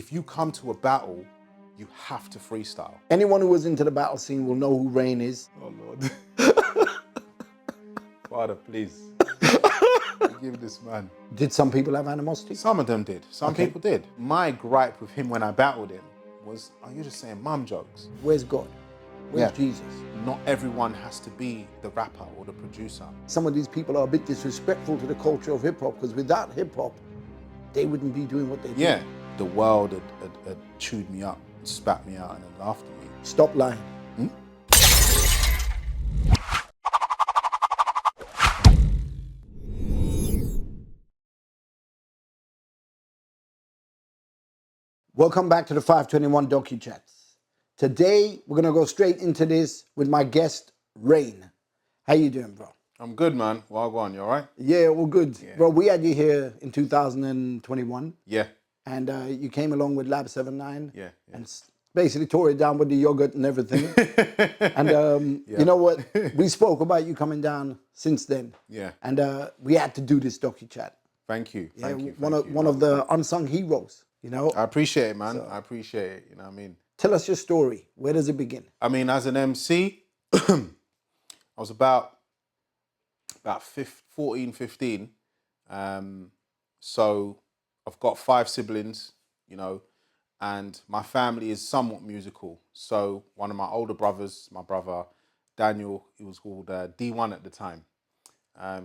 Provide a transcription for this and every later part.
if you come to a battle, you have to freestyle. Anyone who was into the battle scene will know who Reain is. Oh Lord. Father, please. Forgive this man. Did some people have animosity? Some of them did. Some Okay. people did. My gripe with him when I battled him was, oh, you're just saying mum jokes. Where's God? Where's Jesus? Not everyone has to be the rapper or the producer. Some of these people are a bit disrespectful to the culture of hip hop, because without hip hop, they wouldn't be doing what they do. Yeah. The world had chewed me up, spat me out, and then laughed at me. Stop lying. Welcome back to the 521 DocuChats. Today, we're gonna go straight into this with my guest, Reain. How you doing, bro? I'm good, man. Well, go on, you all right? Yeah, all good. Yeah. Bro, we had you here in 2021, Yeah. and you came along with Lab 79. Yeah. And basically tore it down with the yogurt and everything. And you know what? We spoke about you coming down since then. Yeah. And we had to do this DocuChat. Thank you. Yeah, Thank you. one of the unsung heroes, you know? I appreciate it, man. So, I appreciate it. You know what I mean? Tell us your story. Where does it begin? I mean, as an MC, I was about 14, 15. So I've got 5 siblings, you know, and my family is somewhat musical. So one of my older brothers, my brother Daniel, he was called D1 at the time.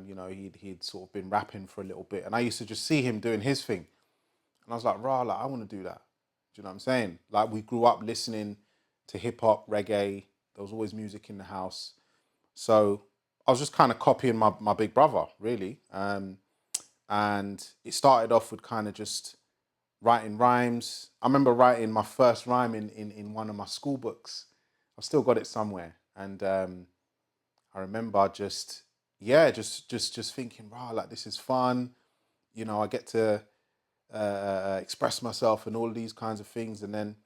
You know, he'd sort of been rapping for a little bit, and I used to just see him doing his thing. And I was like, rah, like, I want to do that. Do you know what I'm saying? Like, we grew up listening to hip hop, reggae. There was always music in the house. So I was just kind of copying my big brother, really. And it started off with kind of just writing rhymes. I remember writing my first rhyme in one of my school books. I've still got it somewhere. And I remember just thinking, wow, like, this is fun. You know, I get to express myself and all of these kinds of things. And then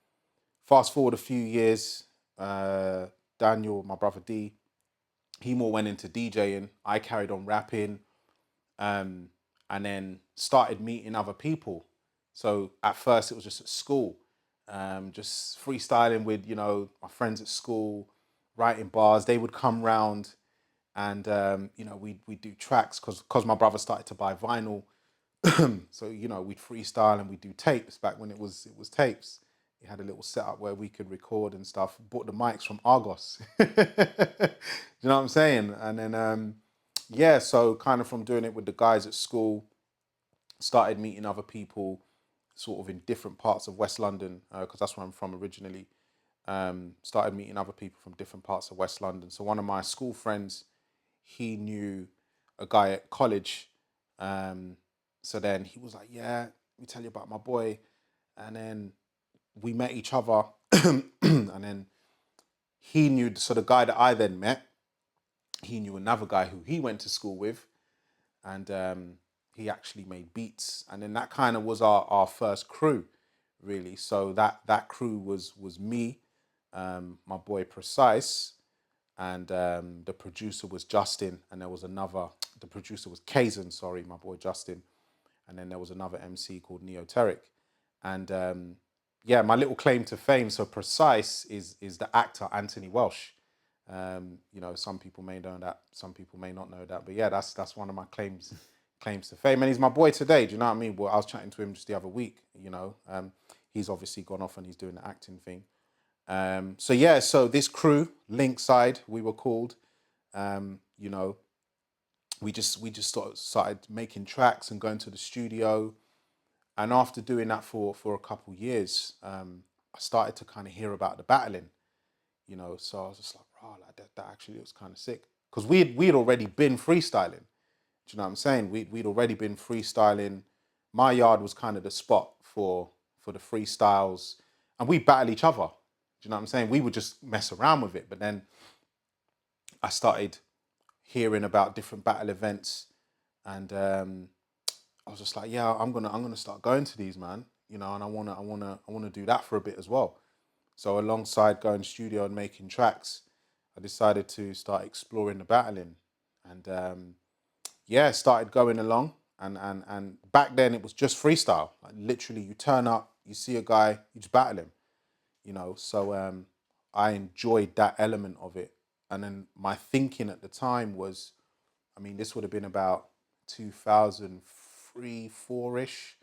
fast forward a few years, Daniel, my brother D, he more went into DJing. I carried on rapping, and then started meeting other people. So at first it was just at school, just freestyling with, you know, my friends at school, writing bars. They would come round, and you know, we'd do tracks because my brother started to buy vinyl. So, you know, we'd freestyle and we'd do tapes back when it was tapes. He had a little setup where we could record and stuff. Bought the mics from Argos. You know what I'm saying? And then, yeah, so kind of from doing it with the guys at school, started meeting other people sort of in different parts of West London, because that's where I'm from originally. Started meeting other people from different parts of West London. So one of my school friends, he knew a guy at college. So then he was like, yeah, let me tell you about my boy. And then we met each other. And then he knew, so the guy that I then met, he knew another guy who he went to school with. And he actually made beats. And then that kind of was our first crew, really. So that crew was me, my boy Precise, and the producer was Justin. And there was another, the producer was Kazan, sorry, my boy Justin. And then there was another MC called Notorious. And yeah, my little claim to fame, so Precise is the actor Anthony Welsh. You know, some people may know that, some people may not know that. But yeah, that's one of my claims to fame. And he's my boy today, do you know what I mean? Well, I was chatting to him just the other week, you know. He's obviously gone off and he's doing the acting thing. So yeah, so this crew, Linkside, we were called, you know, we just sort of started making tracks and going to the studio. And after doing that for a couple of years, I started to kind of hear about the battling, you know. So I was just like, oh, like that actually looks kind of sick. Because we'd already been freestyling. Do you know what I'm saying? We'd already been freestyling. My yard was kind of the spot for the freestyles. And we battle each other. Do you know what I'm saying? We would just mess around with it. But then I started hearing about different battle events, and I was just like, yeah, I'm gonna start going to these, man. You know, and I wanna do that for a bit as well. So alongside going studio and making tracks, I decided to start exploring the battling, and yeah, started going along. And back then it was just freestyle. Like, literally, you turn up, You see a guy, you just battle him, you know. So I enjoyed that element of it. And then my thinking at the time was, I mean, this would have been about 2003, 4-ish.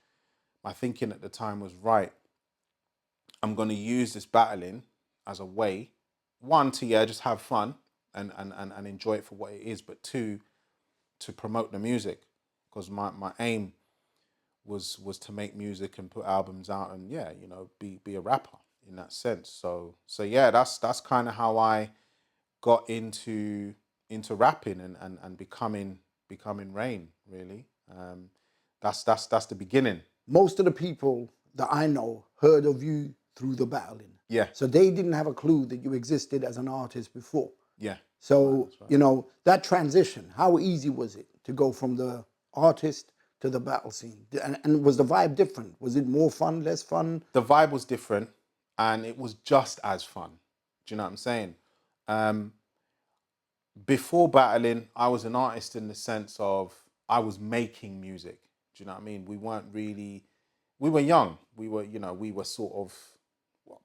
My thinking at the time was, right, I'm going to use this battling as a way, one, to, yeah, just have fun and enjoy it for what it is, but two, to promote the music. Because my aim was to make music and put albums out and, yeah, you know, be a rapper in that sense. So yeah, that's kind of how I got into rapping and becoming Reain, really. That's the beginning. Most of the people that I know heard of you through the battling. Yeah. So they didn't have a clue that you existed as an artist before. Yeah. So, Right. you know, that transition, how easy was it to go from the artist to the battle scene? And was the vibe different? Was it more fun, less fun? The vibe was different, and it was just as fun. Do you know what I'm saying? Before battling, I was an artist in the sense of I was making music. Do you know what I mean? We weren't really, we were young. We were sort of, what,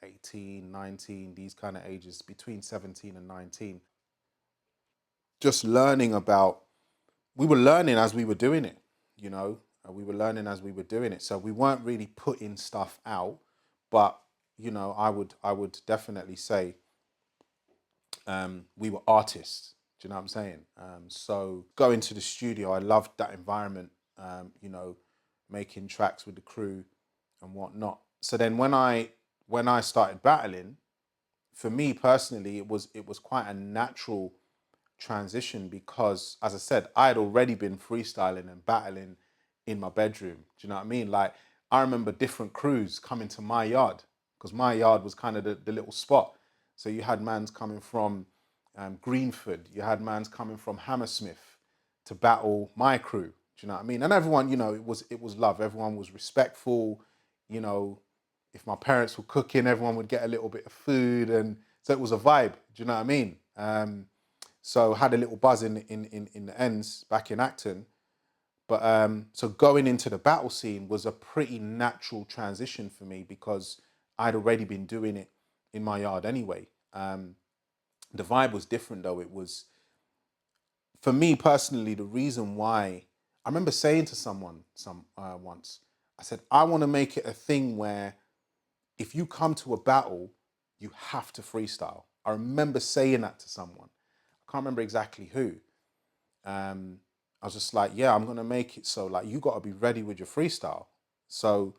18, 19, these kind of ages, between 17 and 19. Just learning about, we were learning as we were doing it, you know? We were learning as we were doing it. So we weren't really putting stuff out, but, you know, I would definitely say we were artists. Do you know what I'm saying? So going to the studio, I loved that environment, you know, making tracks with the crew and whatnot. So then when I started battling, for me personally, it was quite a natural transition because, as I said, I had already been freestyling and battling in my bedroom. Do you know what I mean? Like, I remember different crews coming to my yard because my yard was kind of the little spot. So you had mans coming from Greenford, you had mans coming from Hammersmith to battle my crew. Do you know what I mean? And everyone, you know, it was love. Everyone was respectful. You know, if my parents were cooking, everyone would get a little bit of food, and so it was a vibe. Do you know what I mean? So had a little buzz in the ends back in Acton. But so going into the battle scene was a pretty natural transition for me because I'd already been doing it in my yard anyway. The vibe was different though. It was, for me personally, the reason why, I remember saying to someone once, I said, I want to make it a thing where if you come to a battle, you have to freestyle. I remember saying that to someone. I can't remember exactly who. I was just like, yeah, I'm going to make it so like you got to be ready with your freestyle. So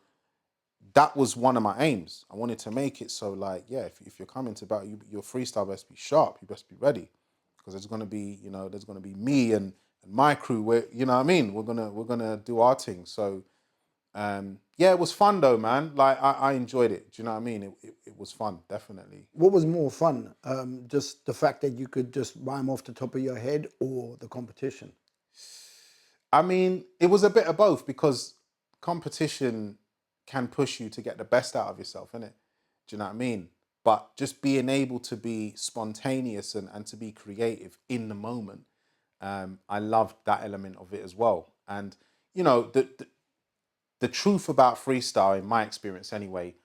that was one of my aims. I wanted to make it so like, yeah, if you're coming to battle, your freestyle best be sharp. You best be ready because there's going to be, you know, there's going to be me and my crew. Where, you know what I mean? We're gonna do our thing. So yeah, it was fun though, man. Like I enjoyed it. Do you know what I mean? It was fun, definitely. What was more fun? Just the fact that you could just rhyme off the top of your head, or the competition? I mean, it was a bit of both because competition can push you to get the best out of yourself, innit? Do you know what I mean? But just being able to be spontaneous and to be creative in the moment, I loved that element of it as well. And, you know, the truth about freestyle, in my experience anyway,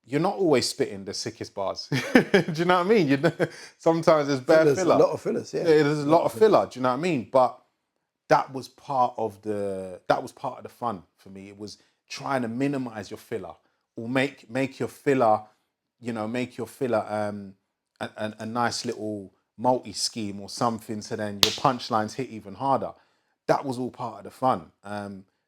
you're not always spitting the sickest bars. Do you know what I mean? Sometimes there's bare There's a filler. lot of fillers, yeah. There's a lot of filler. Do you know what I mean? But that was part of the fun for me. It was trying to minimize your filler or make your filler, you know, make your filler a nice little multi scheme or something, so then your punchlines hit even harder. That was all part of the fun.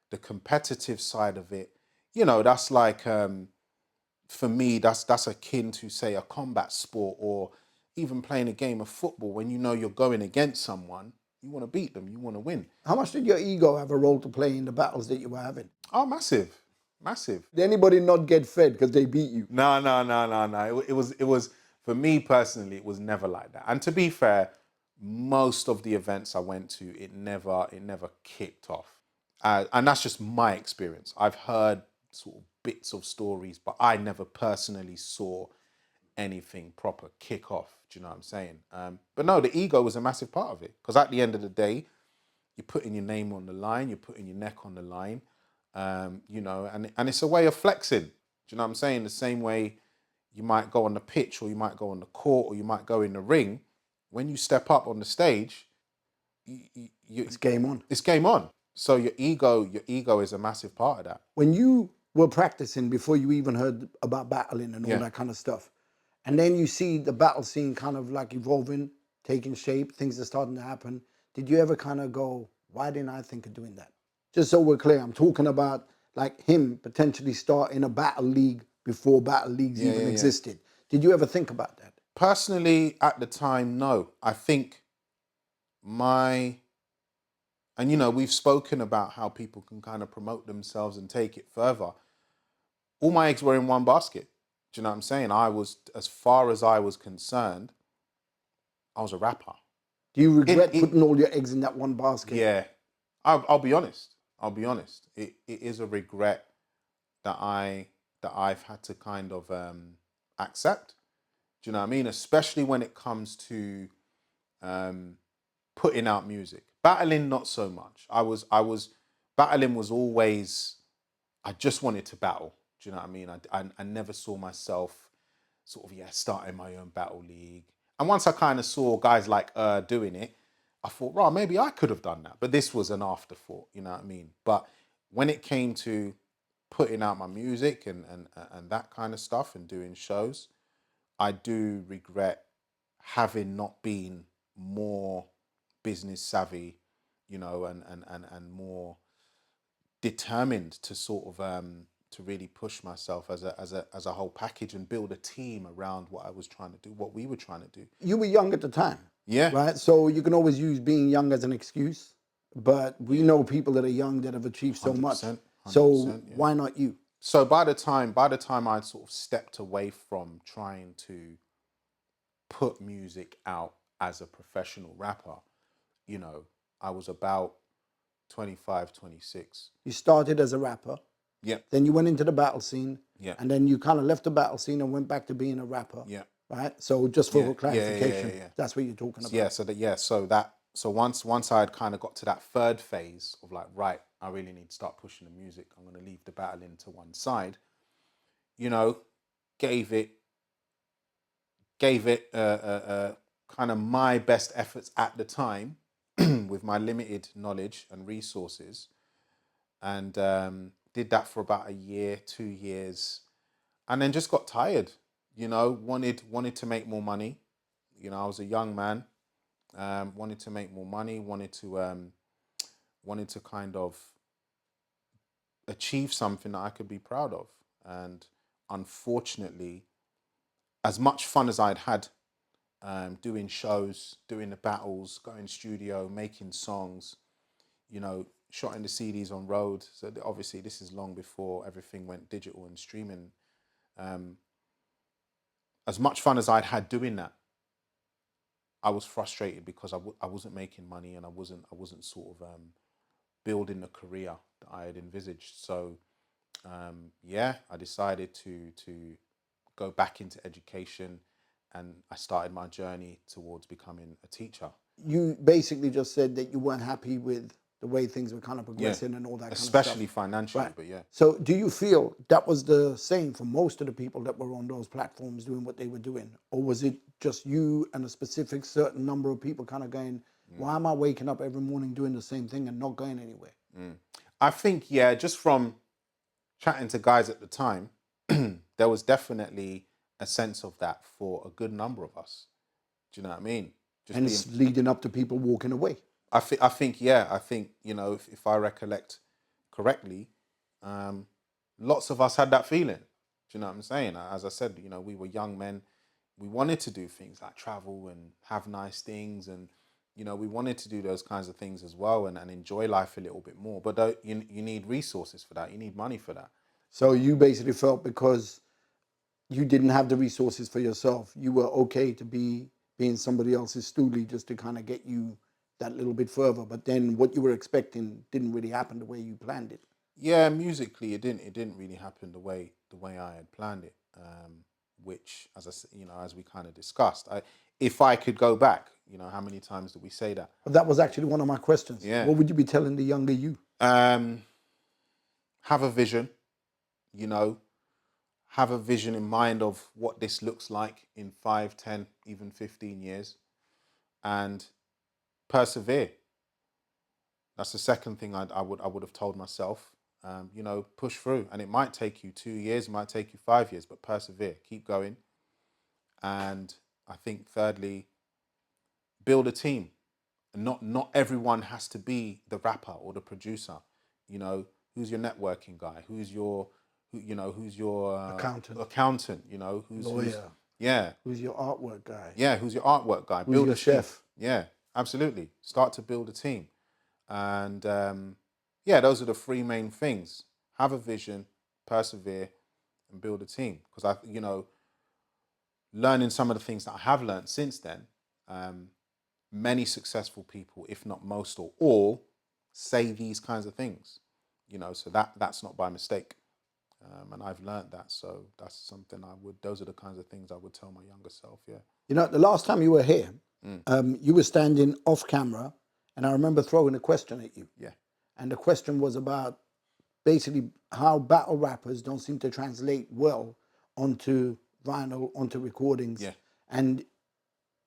The competitive side of it, you know, that's like for me, that's akin to, say, a combat sport or even playing a game of football. When you know you're going against someone, you want to beat them, you want to win. How much did your ego have a role to play in the battles that you were having? Oh, massive, massive. Did anybody not get fed because they beat you? No. It was for me personally. It was never like that. And to be fair, most of the events I went to, it never kicked off. And that's just my experience. I've heard sort of bits of stories, but I never personally saw anything proper kick off. Do you know what I'm saying? But no, the ego was a massive part of it because at the end of the day, you're putting your name on the line, you're putting your neck on the line. You know, and it's a way of flexing. Do you know what I'm saying? The same way you might go on the pitch, or you might go on the court, or you might go in the ring. When you step up on the stage, It's game on. it's game on. So your ego is a massive part of that. When you were practicing before you even heard about battling and all that kind of stuff, and then you see the battle scene kind of like evolving, taking shape, things are starting to happen, did you ever kind of go, why didn't I think of doing that? Just so we're clear, I'm talking about like him potentially starting a battle league before battle leagues even existed. Did you ever think about that? Personally, at the time, no. I think and you know, we've spoken about how people can kind of promote themselves and take it further. All my eggs were in one basket. Do you know what I'm saying? As far as I was concerned, I was a rapper. Do you regret putting all your eggs in that one basket? Yeah. I'll be honest. I'll be honest. It is a regret that I've had to kind of accept. Do you know what I mean? Especially when it comes to putting out music. Battling, not so much. Battling was always, I just wanted to battle. Do you know what I mean? I never saw myself sort of, starting my own battle league. And once I kind of saw guys like doing it, I thought, right, maybe I could have done that. But this was an afterthought, you know what I mean? But when it came to putting out my music and that kind of stuff and doing shows, I do regret having not been more business savvy, you know, and more determined to sort of to really push myself as a whole package and build a team around what I was trying to do, what we were trying to do. You were young at the time. Yeah. Right? So you can always use being young as an excuse, but we know people that are young that have achieved so much. 100%, So why not you? So by the time I'd sort of stepped away from trying to put music out as a professional rapper, you know, I was about 25, 26. You started as a rapper. Yeah. Then you went into the battle scene. Yeah. And then you kind of left the battle scene and went back to being a rapper. Yeah. Right? So just for clarification, yeah. that's what you're talking about. So once I had kind of got to that third phase of like, right, I really need to start pushing the music. I'm going to leave the battling to one side. You know, gave it kind of my best efforts at the time with my limited knowledge and resources, and did that for about a year, 2 years, and then just got tired. You know, wanted to make more money. You know, I was a young man, wanted to make more money, wanted to kind of achieve something that I could be proud of. And unfortunately, as much fun as I'd had doing shows, doing the battles, going studio, making songs, you know, shotting the CDs on road. So obviously this is long before everything went digital and streaming. As much fun as I'd had doing that, I was frustrated because I wasn't making money, and I wasn't sort of building the career that I had envisaged. So I decided to go back into education, and I started my journey towards becoming a teacher. You basically just said that you weren't happy with the way things were kind of progressing and all that kind of stuff. Especially financially, Right. but yeah. So do you feel that was the same for most of the people that were on those platforms doing what they were doing? Or was it just you and a specific certain number of people kind of going, why am I waking up every morning doing the same thing and not going anywhere? I think, just from chatting to guys at the time, there was definitely a sense of that for a good number of us. Do you know what I mean? And it's leading up to people walking away. I think, you know, if I recollect correctly, lots of us had that feeling. Do you know what I'm saying? As I said, you know, we were young men. We wanted to do things like travel and have nice things, and you know, we wanted to do those kinds of things as well, and enjoy life a little bit more. But you need resources for that. You need money for that. So you basically felt because you didn't have the resources for yourself, you were okay to be being somebody else's stoolie just to kind of get you that little bit further. But then what you were expecting didn't really happen the way you planned it. Yeah, musically, it didn't really happen the way I had planned it. Which, as we kind of discussed, if I could go back, you know, how many times do we say that? But that was actually one of my questions. Yeah. What would you be telling the younger you? have a vision, you know, have a vision in mind of what this looks like in 5, 10, even 15 years, and persevere. That's the second thing I would have told myself. You know, push through, and it might take you 2 years, it might take you 5 years, but persevere, keep going. And I think thirdly, build a team. Not everyone has to be the rapper or the producer. You know, who's your networking guy? Who's your accountant? You know, Lawyer. Yeah. Who's your artwork guy? Yeah, who's your artwork guy? Who's your chef? Yeah, absolutely. Start to build a team. And yeah, those are the three main things. Have a vision, persevere, and build a team. Because learning some of the things that I have learned since then, many successful people, if not most or all, say these kinds of things. You know, so that's not by mistake. And I've learned that. So that's something those are the kinds of things I would tell my younger self, yeah. You know, the last time you were here, you were standing off camera, and I remember throwing a question at you. Yeah. And the question was about basically how battle rappers don't seem to translate well onto vinyl, onto recordings. Yeah. And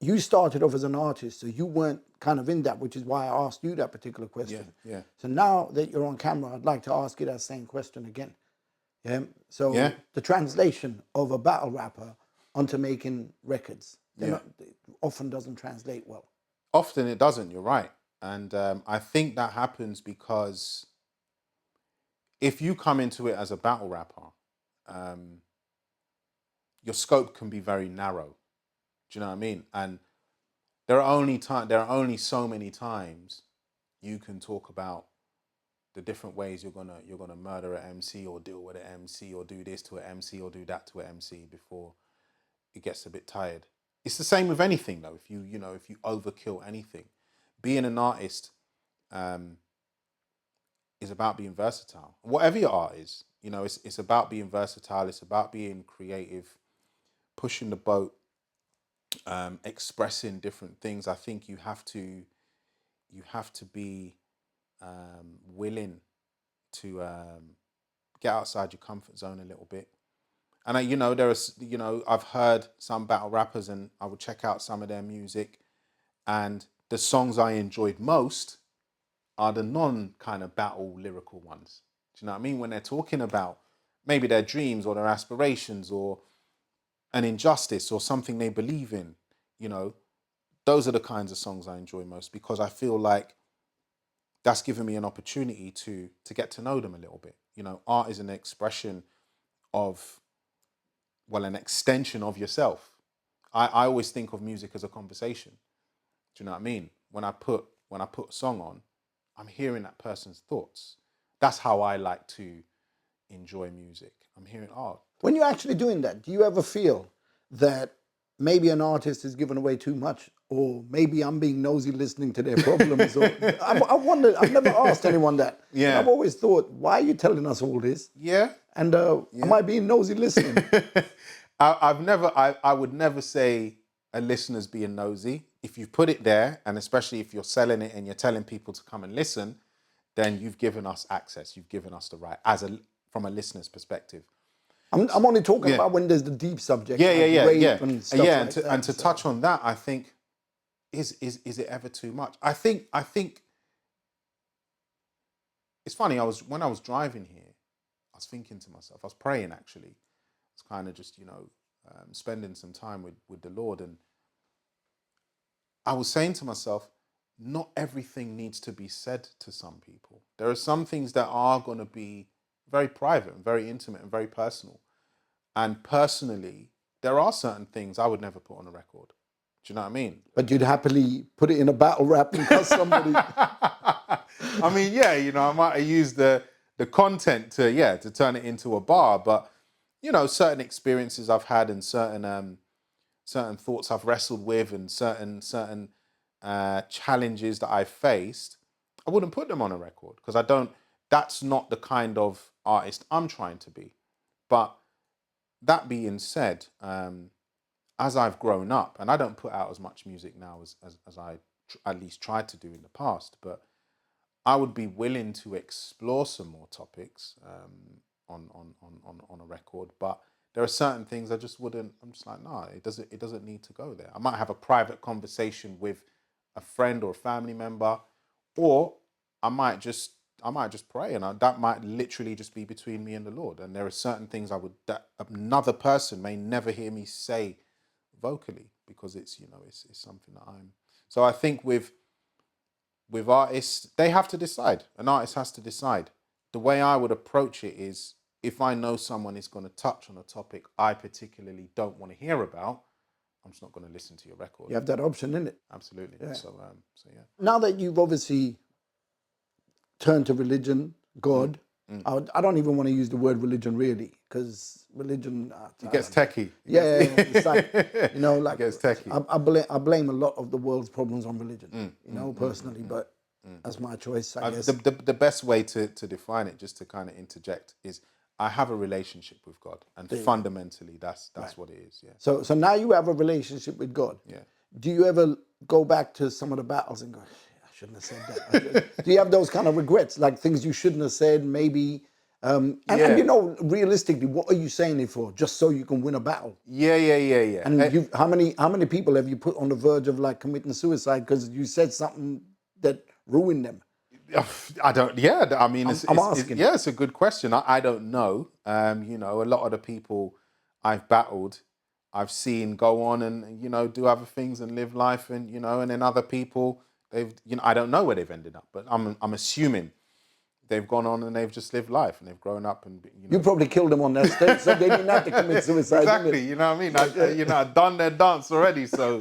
you started off as an artist, so you weren't kind of in that, which is why I asked you that particular question. Yeah, yeah. So now that you're on camera, I'd like to ask you that same question again. Yeah. So Yeah. the translation of a battle rapper onto making records, often doesn't translate well. Often it doesn't, you're right. And I think that happens because if you come into it as a battle rapper, your scope can be very narrow. Do you know what I mean? And there are only so many times you can talk about the different ways you're gonna murder an MC or deal with an MC or do this to an MC or do that to an MC before it gets a bit tired. It's the same with anything though. If you overkill anything, being an artist is about being versatile. Whatever your art is, it's about being versatile. It's about being creative, pushing the boat, expressing different things. I think you have to be willing to get outside your comfort zone a little bit. And I've heard some battle rappers, and I would check out some of their music, and the songs I enjoyed most are the non kind of battle lyrical ones. Do you know what I mean? When they're talking about maybe their dreams or their aspirations or an injustice or something they believe in, those are the kinds of songs I enjoy most, because I feel like that's given me an opportunity to get to know them a little bit. Art is an expression of, an extension of yourself. I always think of music as a conversation. Do you know what I mean? When I put a song on, I'm hearing that person's thoughts. That's how I like to enjoy music. I'm hearing art. When you're actually doing that, do you ever feel that maybe an artist is giving away too much, or maybe I'm being nosy listening to their problems? Or I wonder. I've never asked anyone that. Yeah. I've always thought, why are you telling us all this? Yeah. And am I being nosy listening? I would never say a listener's being nosy. If you put it there, and especially if you're selling it and you're telling people to come and listen, then you've given us access. You've given us the right from a listener's perspective. I'm only talking about when there's the deep subject. Rape and stuff like that. And to touch on that, I think is it ever too much? I think it's funny. When I was driving here, I was thinking to myself. I was praying actually. I was kind of just spending some time with the Lord, and I was saying to myself, not everything needs to be said to some people. There are some things that are going to be very private and very intimate and very personal. And personally, there are certain things I would never put on a record. Do you know what I mean? But you'd happily put it in a battle rap and cuss somebody. I mean, yeah, I might have used the content to turn it into a bar, but certain experiences I've had and certain thoughts I've wrestled with and certain challenges that I've faced, I wouldn't put them on a record, because that's not the kind of artist I'm trying to be. But that being said, as I've grown up, and I don't put out as much music now as I at least tried to do in the past, but I would be willing to explore some more topics on a record, but there are certain things I just wouldn't. I'm just like, no, it doesn't need to go there. I might have a private conversation with a friend or a family member, or I might just pray, and that might literally just be between me and the Lord. And there are certain things that another person may never hear me say vocally, because it's something that I'm. So I think with artists, they have to decide. An artist has to decide. The way I would approach it is, if I know someone is going to touch on a topic I particularly don't want to hear about, I'm just not going to listen to your record. You have that option, innit? Absolutely. Yeah. So yeah. Now that you've obviously turned to religion, God, I don't even want to use the word religion really, because religion... It gets techie. Yeah, it's like, like, it gets techie. I blame a lot of the world's problems on religion, personally, but that's my choice, I guess. The best way to define it, just to kind of interject, is I have a relationship with God, and fundamentally that's what it is. Yeah. So now you have a relationship with God. Yeah. Do you ever go back to some of the battles and go, I shouldn't have said that? Do you have those kind of regrets, like things you shouldn't have said, maybe? And realistically, what are you saying it for? Just so you can win a battle? Yeah. And how many people have you put on the verge of like committing suicide because you said something that ruined them? I don't. Yeah, I mean, I'm asking. It's a good question. I don't know. A lot of the people I've battled, I've seen go on and do other things and live life, and and then other people, they've I don't know where they've ended up, but I'm assuming they've gone on and they've just lived life and they've grown up and You probably killed them on that stage, so they didn't have to commit suicide. Exactly. You know what I mean? I've done their dance already, so.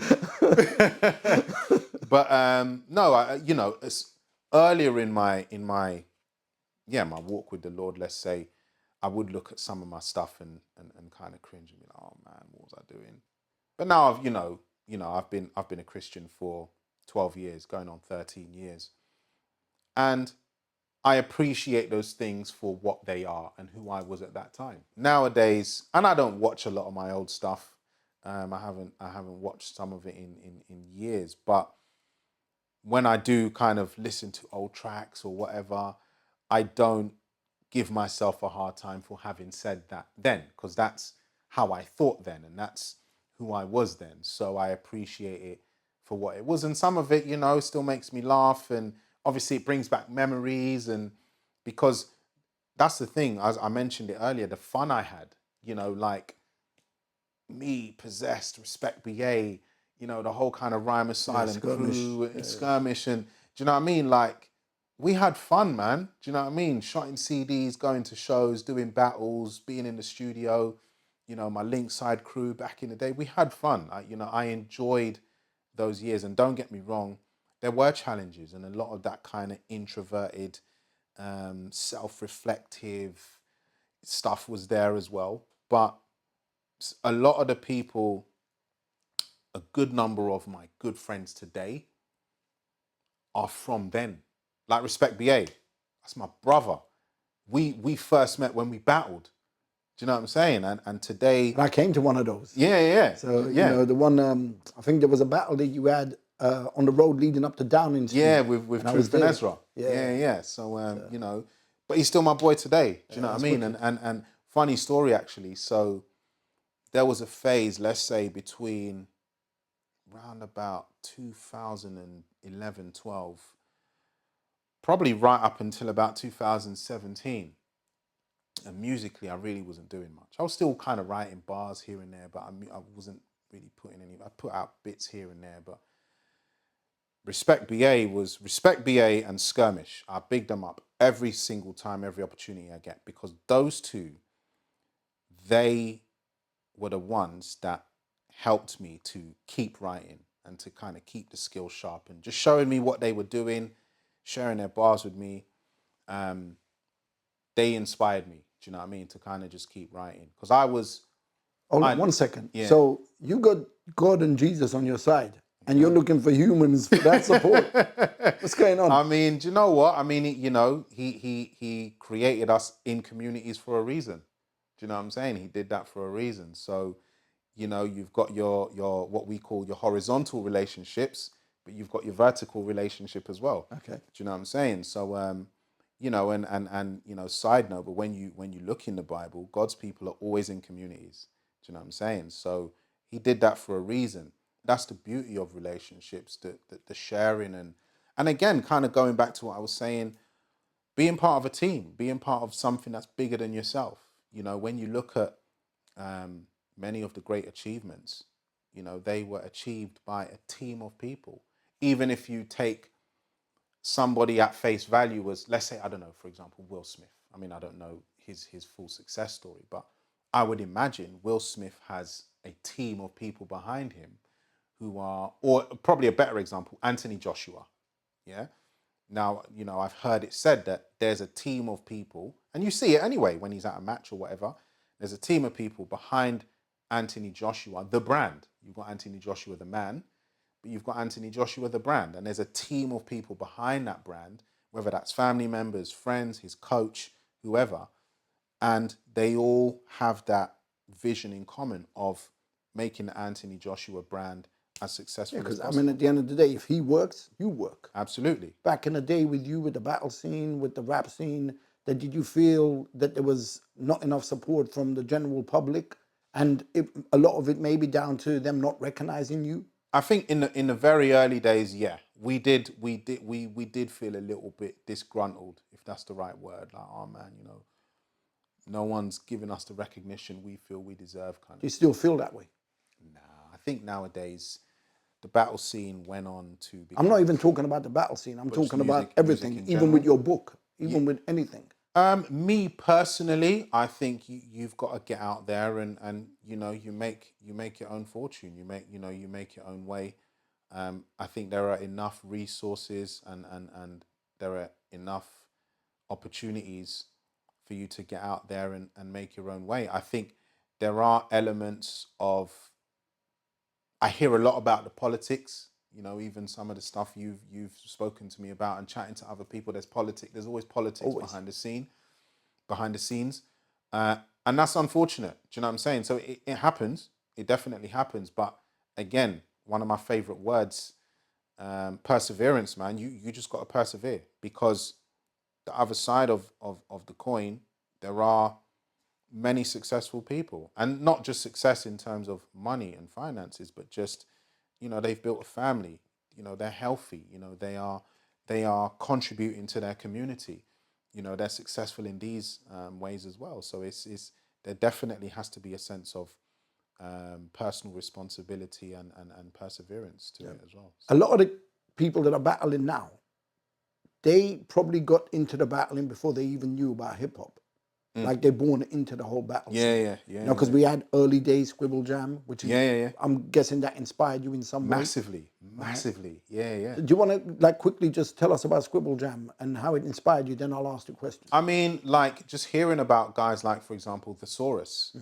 But no, it's earlier in my walk with the Lord, let's say, I would look at some of my stuff and kind of cringe and be like, oh man, what was I doing? But now I've been a Christian for 12 years, going on 13 years. And I appreciate those things for what they are and who I was at that time. Nowadays, and I don't watch a lot of my old stuff. I haven't watched some of it in years, but when I do kind of listen to old tracks or whatever, I don't give myself a hard time for having said that then, because that's how I thought then and that's who I was then. So I appreciate it for what it was. And some of it, still makes me laugh, and obviously it brings back memories, and because that's the thing, as I mentioned it earlier, the fun I had, like me, Possessed, Respect BA, the whole kind of Rhyme Silent crew and Skirmish, and do you know what I mean? Like, we had fun, man. Do you know what I mean? Shotting CDs, going to shows, doing battles, being in the studio, my Linkside crew back in the day. We had fun. I enjoyed those years, and don't get me wrong, there were challenges, and a lot of that kind of introverted, self-reflective stuff was there as well. But a lot of the people, a good number of my good friends today are from then. Like Respect BA, that's my brother. We first met when we battled. Do you know what I'm saying? And today... And I came to one of those. Yeah. So, the one, I think there was a battle that you had on the road leading up to Downing Street. Yeah, with Truth and Ezra. Yeah. So, but he's still my boy today. Do you know what I mean? And funny story, actually. So there was a phase, let's say, between around about 2011, 12, probably right up until about 2017. And musically, I really wasn't doing much. I was still kind of writing bars here and there, but I wasn't really putting any... I put out bits here and there, but Respect BA and Skirmish. I big them up every single time, every opportunity I get, because those two, they were the ones that helped me to keep writing and to kind of keep the skill sharp, and just showing me what they were doing, sharing their bars with me. They inspired me, do you know what I mean, to kind of just keep writing. Because I was... Hold on 1 second. Yeah. So you got God and Jesus on your side, and you're looking for humans for that support. What's going on? I mean, do you know what? I mean, he created us in communities for a reason. Do you know what I'm saying? He did that for a reason. So, you've got your what we call your horizontal relationships, but you've got your vertical relationship as well. Okay. Do you know what I'm saying? So, you know, and you know, side note, but when you look in the Bible, God's people are always in communities. Do you know what I'm saying? So he did that for a reason. That's the beauty of relationships, the sharing and again, kind of going back to what I was saying, being part of a team, being part of something that's bigger than yourself. You know, when you look at many of the great achievements, you know, they were achieved by a team of people. Even if you take somebody at face value as, let's say, I don't know, for example, Will Smith. I mean, I don't know his full success story, but I would imagine Will Smith has a team of people behind him who are, or probably a better example, Anthony Joshua. Yeah. Now, you know, I've heard it said that there's a team of people, and you see it anyway when he's at a match or whatever. There's a team of people behind Anthony Joshua, the brand. You've got Anthony Joshua, the man, but you've got Anthony Joshua, the brand. And there's a team of people behind that brand, whether that's family members, friends, his coach, whoever. And they all have that vision in common of making the Anthony Joshua brand as successful as Because I possible. mean, at the end of the day, if he works, you work. Absolutely. Back in the day with you, with the battle scene, with the rap scene, that did you feel that there was not enough support from the general public, and a lot of it may be down to them not recognizing you? I think in the very early days, yeah, we did feel a little bit disgruntled, if that's the right word. Like, oh man, you know, no one's giving us the recognition we feel we deserve, kind Do you of. still feel that way? Nah, I think nowadays the battle scene went on to become. I'm not even talking about the battle scene. I'm just talking about music everything, in even with general? your book, even with anything. Me personally, I think you've got to get out there and you know you make your own fortune. You make your own way. I think there are enough resources and there are enough opportunities for you to get out there and make your own way. I think there are elements of, I hear a lot about the politics, you know, even some of the stuff you've spoken to me about and chatting to other people, there's politics, there's always politics behind the scenes. And that's unfortunate. Do you know what I'm saying? So it happens. It definitely happens. But again, one of my favorite words, perseverance, man. You just got to persevere, because the other side of the coin, there are many successful people, and not just success in terms of money and finances, but just, you know, they've built a family, you know, they're healthy, you know, they are contributing to their community, you know, they're successful in these ways as well. So it's there definitely has to be a sense of personal responsibility and perseverance to it as well. A lot of the people that are battling now, they probably got into the battling before they even knew about hip hop. Like they're born into the whole battle scene. Yeah. You know, because we had early days Scribble Jam, which is, Yeah. I'm guessing that inspired you in some way. Massively. Yeah. Do you want to like quickly just tell us about Scribble Jam and how it inspired you? Then I'll ask the question. I mean, like just hearing about guys like, for example, Thesaurus,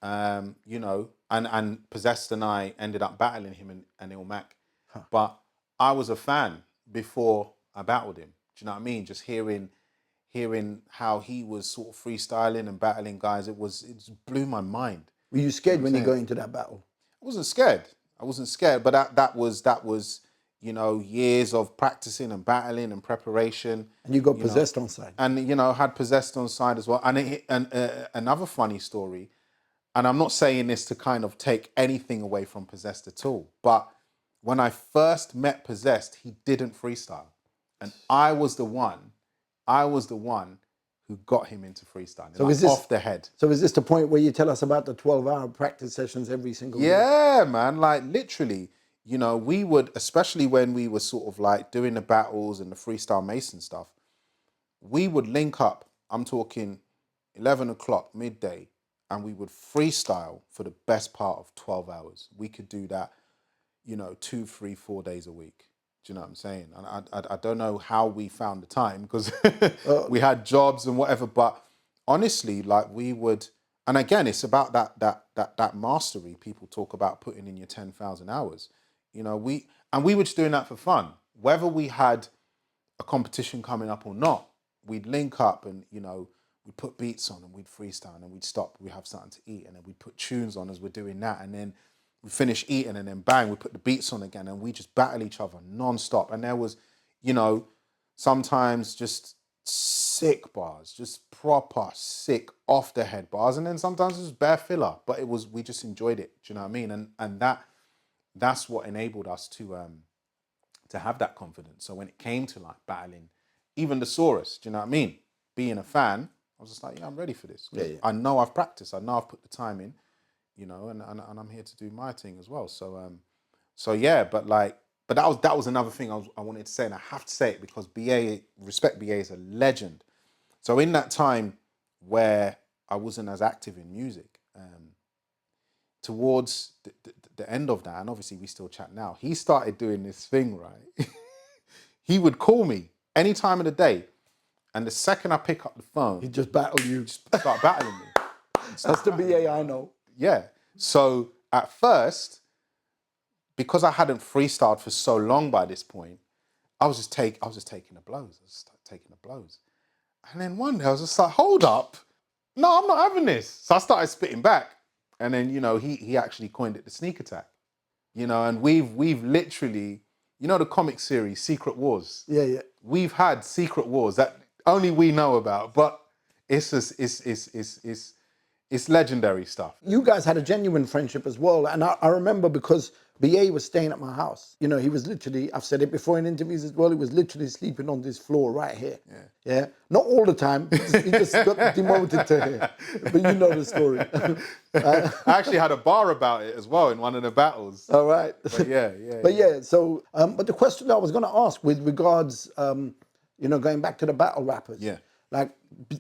you know, and Possessed and I ended up battling him and Il Mac. But I was a fan before I battled him. Do you know what I mean? Just hearing how he was sort of freestyling and battling guys, it blew my mind. Were you scared when you go into that battle? I wasn't scared, but that was, you know, years of practicing and battling and preparation. And you got Possessed on side. And, you know, had Possessed on side as well. And another funny story, and I'm not saying this to kind of take anything away from Possessed at all, but when I first met Possessed, he didn't freestyle. And I was the one who got him into freestyling, so like off the head. So is this the point where you tell us about the 12-hour practice sessions every single day? Yeah, man, like literally, you know, we would, especially when we were sort of like doing the battles and the Freestyle Mason stuff, we would link up, I'm talking 11 o'clock, midday, and we would freestyle for the best part of 12 hours. We could do that, you know, 2, 3, 4 days a week. Do you know what I'm saying? And I don't know how we found the time, because we had jobs and whatever, but honestly, like we would, and again, it's about that mastery. People talk about putting in your 10,000 hours. You know, we were just doing that for fun. Whether we had a competition coming up or not, we'd link up and, you know, we'd put beats on and we'd freestyle and we'd stop, we'd have something to eat, and then we'd put tunes on as we're doing that. And then, we finish eating and then bang, we put the beats on again and we just battle each other non-stop. And there was, you know, sometimes just sick bars, just proper sick off the head bars. And then sometimes it was bare filler, but we just enjoyed it. Do you know what I mean? And that's what enabled us to have that confidence. So when it came to like battling, even the Saurus, do you know what I mean? Being a fan, I was just like, yeah, I'm ready for this. Yeah, yeah. I know I've practiced. I know I've put the time in, you know, and I'm here to do my thing as well. So yeah, but that was another thing I wanted to say, and I have to say it because respect BA is a legend. So in that time where I wasn't as active in music, towards the end of that, and obviously we still chat now, he started doing this thing, right? He would call me any time of the day, and the second I pick up the phone, He just battled you. start battling me. That's the BA I know. Yeah. So at first, because I hadn't freestyled for so long by this point, I was just taking the blows. And then one day I was just like, hold up. No, I'm not having this. So I started spitting back. And then, you know, he actually coined it the sneak attack. You know, and we've literally, you know, the comic series Secret Wars. Yeah, yeah. We've had secret wars that only we know about, but it's just it's legendary stuff. You guys had a genuine friendship as well. And I remember because BA was staying at my house. You know, he was literally, I've said it before in interviews as well, he was literally sleeping on this floor right here. Yeah. Not all the time. He just got demoted to here. But you know the story. I actually had a bar about it as well in one of the battles. All right. But yeah. But yeah, so, but the question that I was going to ask with regards, you know, going back to the battle rappers. Yeah. Like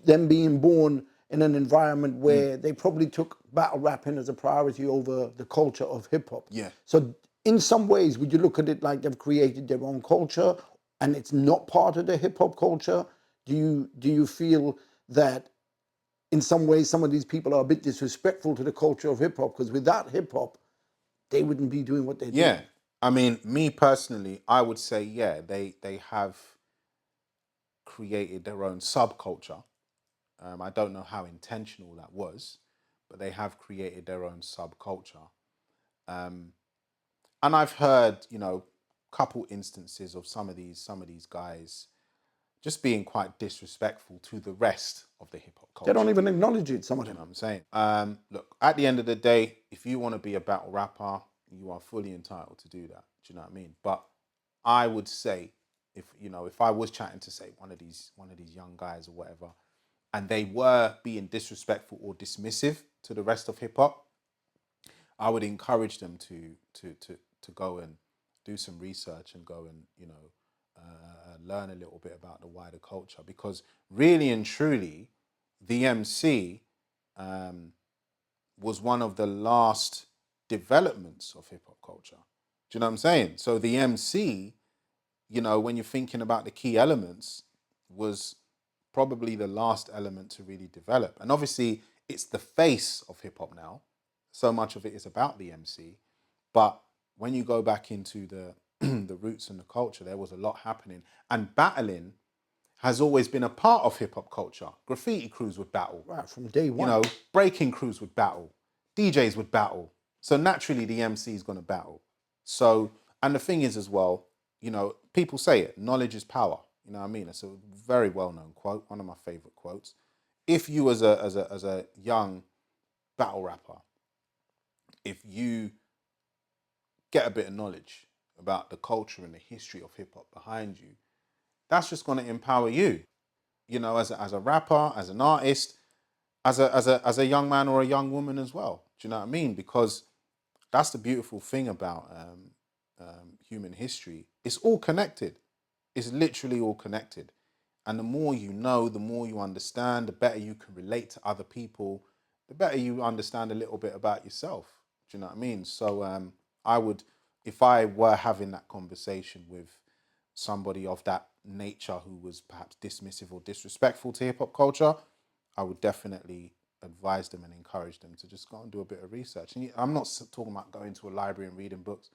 them being born in an environment where they probably took battle rapping as a priority over the culture of hip hop. Yeah. So in some ways, would you look at it like they've created their own culture and it's not part of the hip hop culture? Do you feel that in some ways some of these people are a bit disrespectful to the culture of hip hop? Because without hip hop, they wouldn't be doing what they're doing. Yeah. I mean, me personally, I would say, yeah, they have created their own subculture. I don't know how intentional that was, but they have created their own subculture. And I've heard, you know, couple instances of some of these guys just being quite disrespectful to the rest of the hip hop culture. They don't even acknowledge it, some of You them. know what I'm saying? Look, at the end of the day, if you want to be a battle rapper, you are fully entitled to do that. Do you know what I mean? But I would say, if I was chatting to say one of these young guys or whatever, and they were being disrespectful or dismissive to the rest of hip hop, I would encourage them to go and do some research and go and, you know, learn a little bit about the wider culture, because really and truly, the MC was one of the last developments of hip hop culture. Do you know what I'm saying? So the MC, you know, when you're thinking about the key elements, was probably the last element to really develop. And obviously, it's the face of hip hop now. So much of it is about the MC. But when you go back into the the roots and the culture, there was a lot happening. And battling has always been a part of hip hop culture. Graffiti crews would battle. Right, from day one. You know, breaking crews would battle. DJs would battle. So naturally, the MC is going to battle. So, and the thing is as well, you know, people say it, knowledge is power. You know what I mean? It's a very well-known quote, one of my favorite quotes. If you as a young battle rapper, if you get a bit of knowledge about the culture and the history of hip hop behind you, that's just going to empower you. You know, as a rapper, as an artist, as a young man or a young woman as well. Do you know what I mean? Because that's the beautiful thing about human history. It's all connected. It's literally all connected. And the more you know, the more you understand, the better you can relate to other people, the better you understand a little bit about yourself. Do you know what I mean? So I would, if I were having that conversation with somebody of that nature who was perhaps dismissive or disrespectful to hip hop culture, I would definitely advise them and encourage them to just go and do a bit of research. And I'm not talking about going to a library and reading books.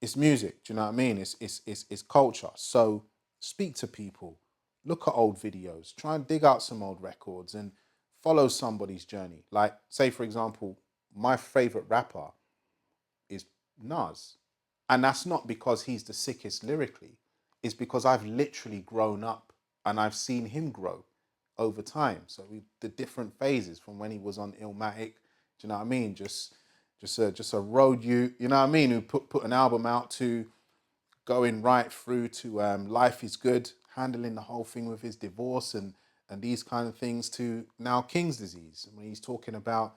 It's music. Do you know what I mean? It's culture. So speak to people, look at old videos, try and dig out some old records and follow somebody's journey. Like, say, for example, my favorite rapper is Nas. And that's not because he's the sickest lyrically. It's because I've literally grown up and I've seen him grow over time. So the different phases from when he was on Illmatic, do you know what I mean? Just a road you know what I mean? Who put an album out to going right through to Life is Good, handling the whole thing with his divorce and these kind of things, to now King's Disease. When he's talking about,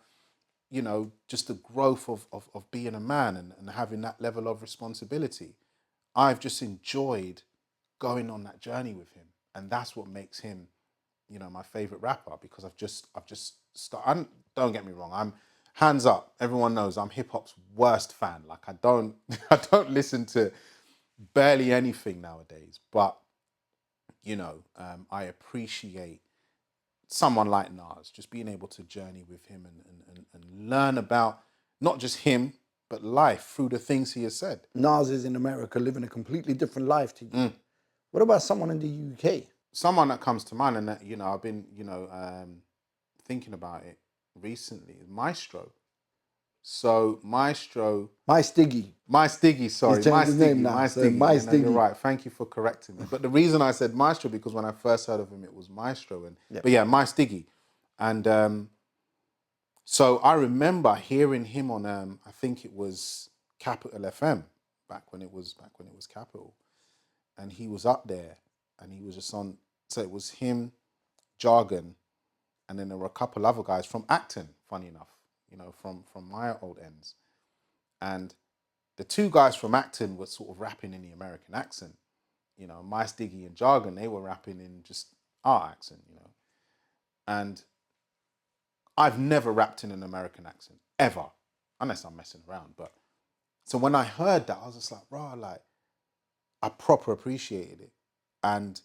you know, just the growth of being a man and having that level of responsibility. I've just enjoyed going on that journey with him. And that's what makes him, you know, my favorite rapper, because I've just started. Don't get me wrong, I'm hands up. Everyone knows I'm hip hop's worst fan. Like I don't listen to barely anything nowadays, but you know, I appreciate someone like Nas, just being able to journey with him and learn about not just him, but life through the things he has said. Nas is in America living a completely different life to you. What about someone in the UK? Someone that comes to mind, and that, you know, I've been, you know, thinking about it recently, is Maestro. So Maestro, My Stiggy. Sorry, He's changed his name now, so My Yeah, no, you're Stiggy. right. Thank you for correcting me. But the reason I said Maestro, because when I first heard of him, it was Maestro, but yeah, My Stiggy, and so I remember hearing him on, I think it was Capital FM back when it was Capital, and he was up there, and he was just on. So it was him, Jargon, and then there were a couple other guys from Acton. Funny enough, you know, from my old ends, and the two guys from Acton were sort of rapping in the American accent. You know, My Stiggy and Jargon, they were rapping in just our accent, you know. And I've never rapped in an American accent, ever, unless I'm messing around. But so when I heard that, I was just like, rah, like, I proper appreciated it. And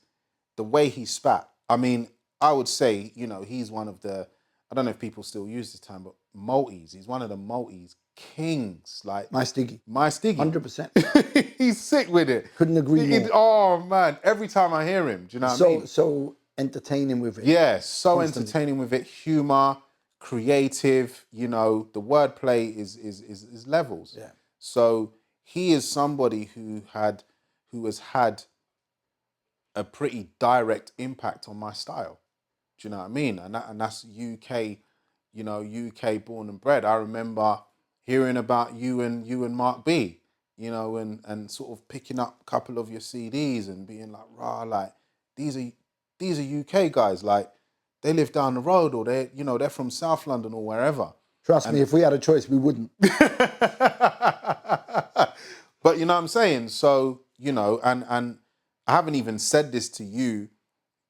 the way he spat, I mean, I would say, you know, he's one of the, I don't know if people still use this term, but multis. He's one of the multis kings. Like My Stiggy. My Stiggy. 100%. He's sick with it. Couldn't agree more. Oh man, every time I hear him, do you know what I mean? So entertaining with it. Yeah, so Constantly. entertaining with it, humor, creative, you know, the wordplay is levels. Yeah. So he is somebody who has had a pretty direct impact on my style. Do you know what I mean? And that's UK, you know, UK born and bred. I remember hearing about you and Mark B, you know, and sort of picking up a couple of your CDs and being like, rah, like these are UK guys, like they live down the road, or they, you know, they're from South London or wherever. Trust me, if we had a choice, we wouldn't. But you know what I'm saying? So, you know, and I haven't even said this to you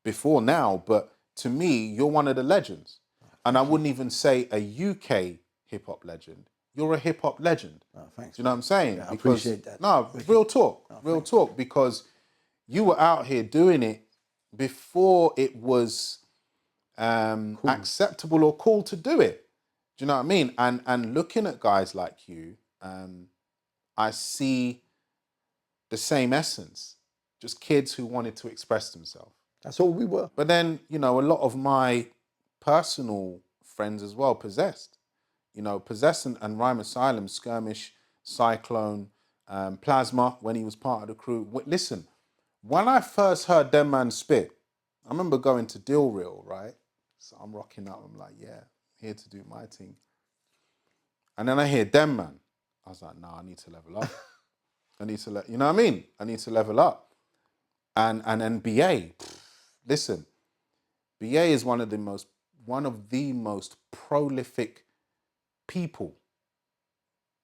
before now, but to me, you're one of the legends. And I wouldn't even say a UK hip hop legend. You're a hip hop legend. Oh, thanks. Do you know what I'm saying? Yeah, I appreciate that. No, real talk, real talk, because you were out here doing it before it was acceptable or cool to do it. Do you know what I mean? And looking at guys like you, I see the same essence. Just kids who wanted to express themselves. That's all we were. But then, you know, a lot of my personal friends as well, Possessed. You know, Possessed and Rhyme Asylum, Skirmish, Cyclone, Plasma, when he was part of the crew. Listen, when I first heard them man spit, I remember going to Deal Real, right? So I'm rocking up, I'm like, yeah, here to do my thing. And then I hear them man. I was like, nah, I need to level up. I need to you know what I mean? I need to level up. And then BA, listen, BA is one of the most prolific people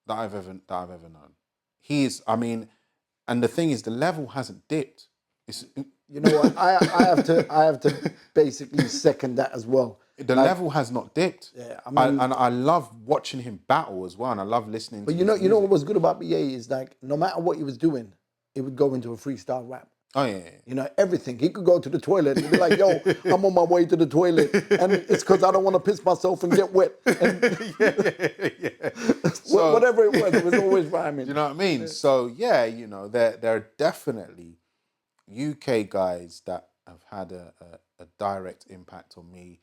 that I've ever known. He is, I mean, and the thing is, the level hasn't dipped. You know what? I have to basically second that as well. The level has not dipped. Yeah, I mean, and I love watching him battle as well, and I love listening. But you know what was good about BA is, like, no matter what he was doing, it would go into a freestyle rap. Oh yeah. You know, everything. He could go to the toilet and be like, yo, I'm on my way to the toilet, and it's because I don't want to piss myself and get wet. And yeah. So, whatever it was always rhyming. You know what I mean? So yeah, you know, there are definitely UK guys that have had a direct impact on me,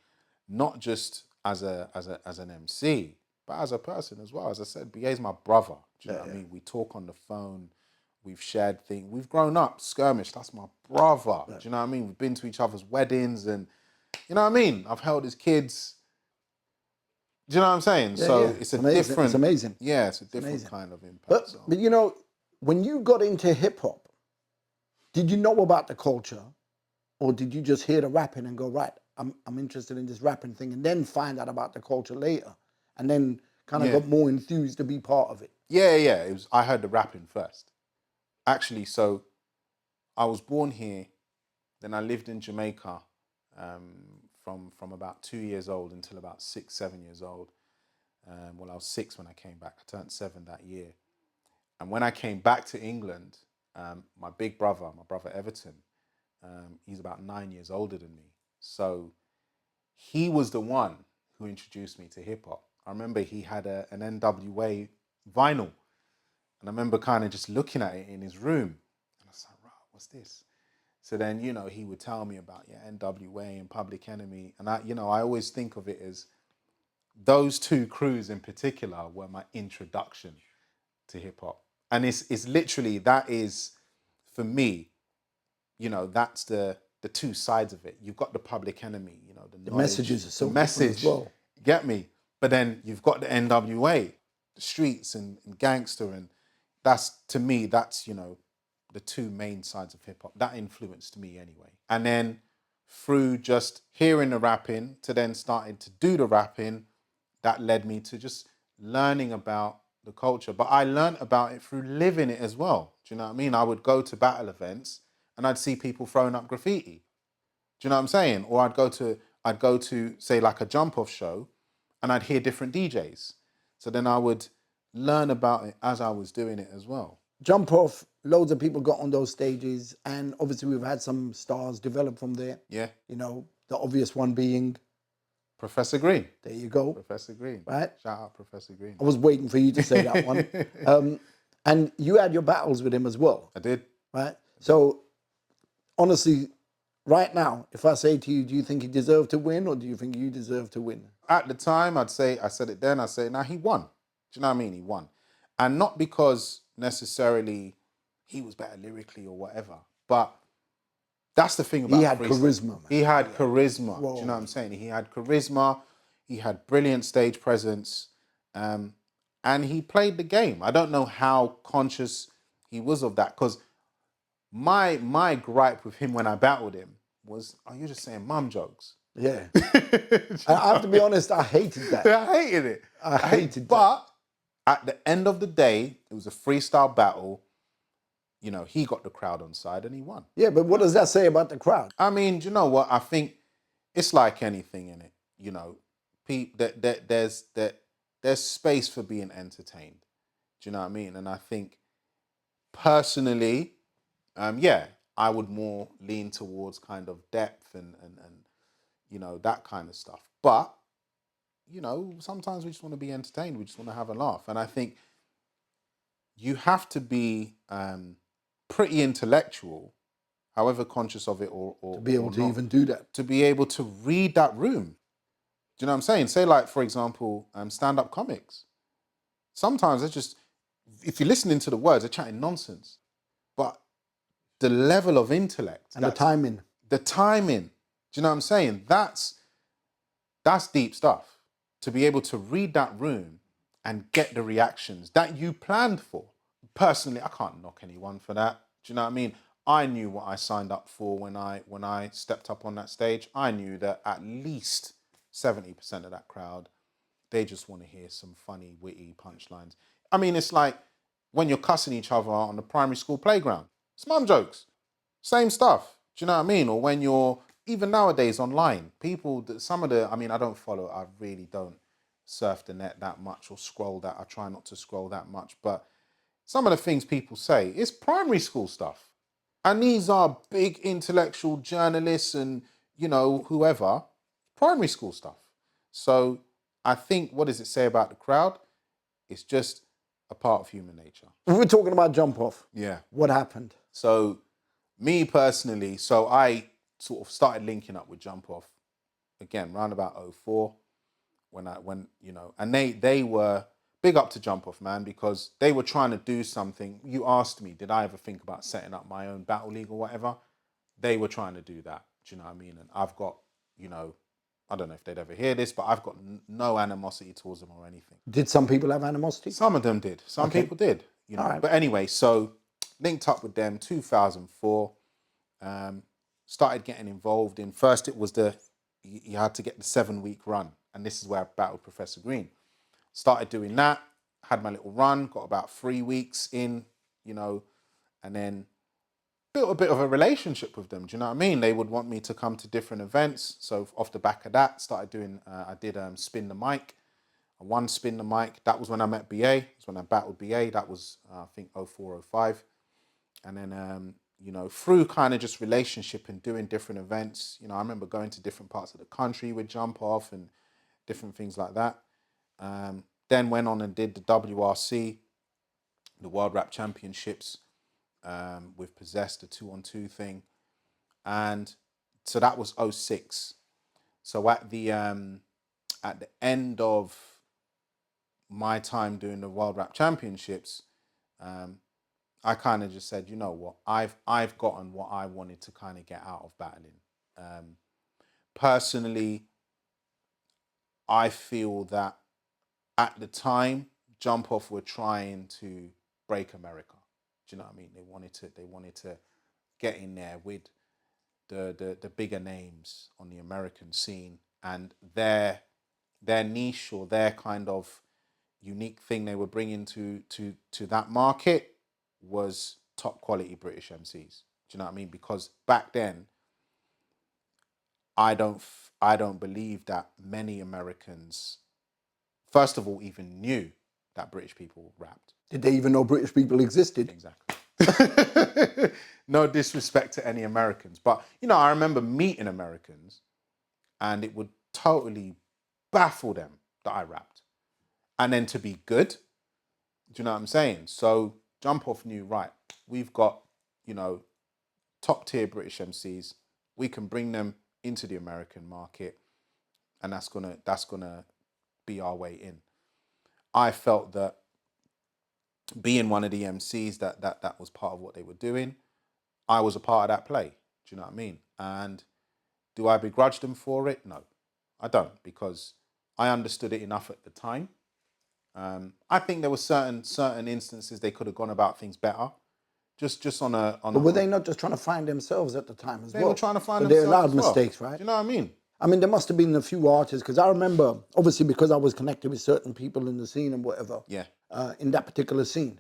not just as an MC, but as a person as well. As I said, BA's my brother. Do you know what I mean? We talk on the phone. We've shared things. We've grown up. Skirmish, that's my brother. Do you know what I mean? We've been to each other's weddings and, you know what I mean? I've held his kids. Do you know what I'm saying? So it's a amazing. different... It's amazing. Yeah, it's a different kind of impact. But, but, you know, when you got into hip-hop, did you know about the culture? Or did you just hear the rapping and go, right, I'm interested in this rapping thing, and then find out about the culture later, and then kind of got more enthused to be part of it? Yeah. I heard the rapping first. Actually, so I was born here, then I lived in Jamaica from about 2 years old until about 6, 7 years old. Well, I was 6 when I came back. I turned 7 that year. And when I came back to England, my big brother, my brother Everton, he's about 9 years older than me. So he was the one who introduced me to hip hop. I remember he had an NWA vinyl. And I remember kind of just looking at it in his room. And I was like, right, what's this? So then, you know, he would tell me about NWA and Public Enemy. And I always think of it as those two crews in particular were my introduction to hip hop. And it's literally, that is, for me, you know, that's the two sides of it. You've got the Public Enemy, you know, the messages are so the message, as well. Get me? But then you've got the NWA, the streets and gangster, and that's, to me, that's, you know, the two main sides of hip hop. That influenced me anyway. And then through just hearing the rapping to then starting to do the rapping, that led me to just learning about the culture. But I learned about it through living it as well. Do you know what I mean? I would go to battle events and I'd see people throwing up graffiti. Do you know what I'm saying? Or I'd go to say like a jump off show and I'd hear different DJs. So then I would learn about it as I was doing it as well. Jump off, loads of people got on those stages, and obviously we've had some stars develop from there. Yeah. You know, the obvious one being Professor Green. There you go. Professor Green. Right? Shout out Professor Green. I was waiting for you to say that one. And you had your battles with him as well. I did. Right? So, honestly, right now, if I say to you, do you think he deserved to win, or do you think you deserve to win? At the time, I'd say, I said it then, I say, now he won. Do you know what I mean? He won. And not because necessarily he was better lyrically or whatever, but that's the thing about He had freestyle. charisma, man. He had charisma. Whoa. Do you know what I'm saying? He had charisma. He had brilliant stage presence. And he played the game. I don't know how conscious he was of that, because my gripe with him when I battled him was, oh, you're just saying mum jokes. Yeah. I have to be honest, I hated that. I hated it. I hated that. But at the end of the day, it was a freestyle battle. You know, he got the crowd on side and he won. Yeah, but what does that say about the crowd? I mean, do you know what? I think it's like anything in it. You know, there's space for being entertained. Do you know what I mean? And I think personally, I would more lean towards kind of depth and you know, that kind of stuff. But, you know, sometimes we just want to be entertained. We just want to have a laugh. And I think you have to be pretty intellectual, however conscious of it or To be able or to not, even do that. to be able to read that room. Do you know what I'm saying? Say like, for example, stand-up comics. Sometimes it's just, if you're listening to the words, they're chatting nonsense. But the level of intellect. And the timing. The timing. Do you know what I'm saying? That's deep stuff. To be able to read that room and get the reactions that you planned for. Personally, I can't knock anyone for that. Do you know what I mean? I knew what I signed up for when I stepped up on that stage. I knew that at least 70% of that crowd, they just want to hear some funny, witty punchlines. I mean, it's like when you're cussing each other on the primary school playground. It's mum jokes. Same stuff. Do you know what I mean? Or when you're, even nowadays online, people, I don't follow, I really don't surf the net that much or scroll that. I try not to scroll that much. But some of the things people say, it's primary school stuff. And these are big intellectual journalists and, you know, whoever, primary school stuff. So I think, what does it say about the crowd? It's just a part of human nature. We're talking about jump off. Yeah. What happened? So me personally, so I sort of started linking up with Jump Off again, round about 04, when you know, and they were big up to Jump Off, man, because they were trying to do something. You asked me, did I ever think about setting up my own battle league or whatever? They were trying to do that. Do you know what I mean? And I've got, you know, I don't know if they'd ever hear this, but I've got no animosity towards them or anything. Did some people have animosity? Some of them did. Some people did. You know. Right. But anyway, so linked up with them 2004. Started getting involved in. First, it was you had to get the 7-week run, and this is where I battled Professor Green. Started doing that. Had my little run. Got about 3 weeks in. You know, and then built a bit of a relationship with them. Do you know what I mean? They would want me to come to different events. So off the back of that, started doing. I did Spin the Mic. I won Spin the Mic. That was when I met BA. That's when I battled BA. That was I think 04, 05. And then you know, through kind of just relationship and doing different events. You know, I remember going to different parts of the country with Jump Off and different things like that. Then went on and did the WRC, the World Rap Championships. With Possessed, the 2-on-2 thing. And so that was 06. So at the end of my time doing the World Rap Championships, I kind of just said, you know what, I've gotten what I wanted to kind of get out of battling. Personally, I feel that at the time, Jump Off were trying to break America. Do you know what I mean? They wanted to get in there with the bigger names on the American scene, and their niche or their kind of unique thing they were bringing to that market was top quality British MCs. Do you know what I mean? Because back then, I don't believe that many Americans, first of all, even knew that British people rapped. Did they even know British people existed? Exactly. No disrespect to any Americans, but you know, I remember meeting Americans, and it would totally baffle them that I rapped, and then to be good. Do you know what I'm saying? So Jump Off knew, right, we've got, you know, top tier British MCs. We can bring them into the American market, and that's gonna be our way in. I felt that being one of the MCs that was part of what they were doing, I was a part of that play. Do you know what I mean? And do I begrudge them for it? No, I don't, because I understood it enough at the time. I think there were certain instances they could have gone about things better. Just on a. But were they not just trying to find themselves at the time as well? They were trying to find so themselves. They allowed mistakes, right? Do you know what I mean? I mean, there must have been a few artists, because I remember, obviously, because I was connected with certain people in the scene and whatever. Yeah. In that particular scene.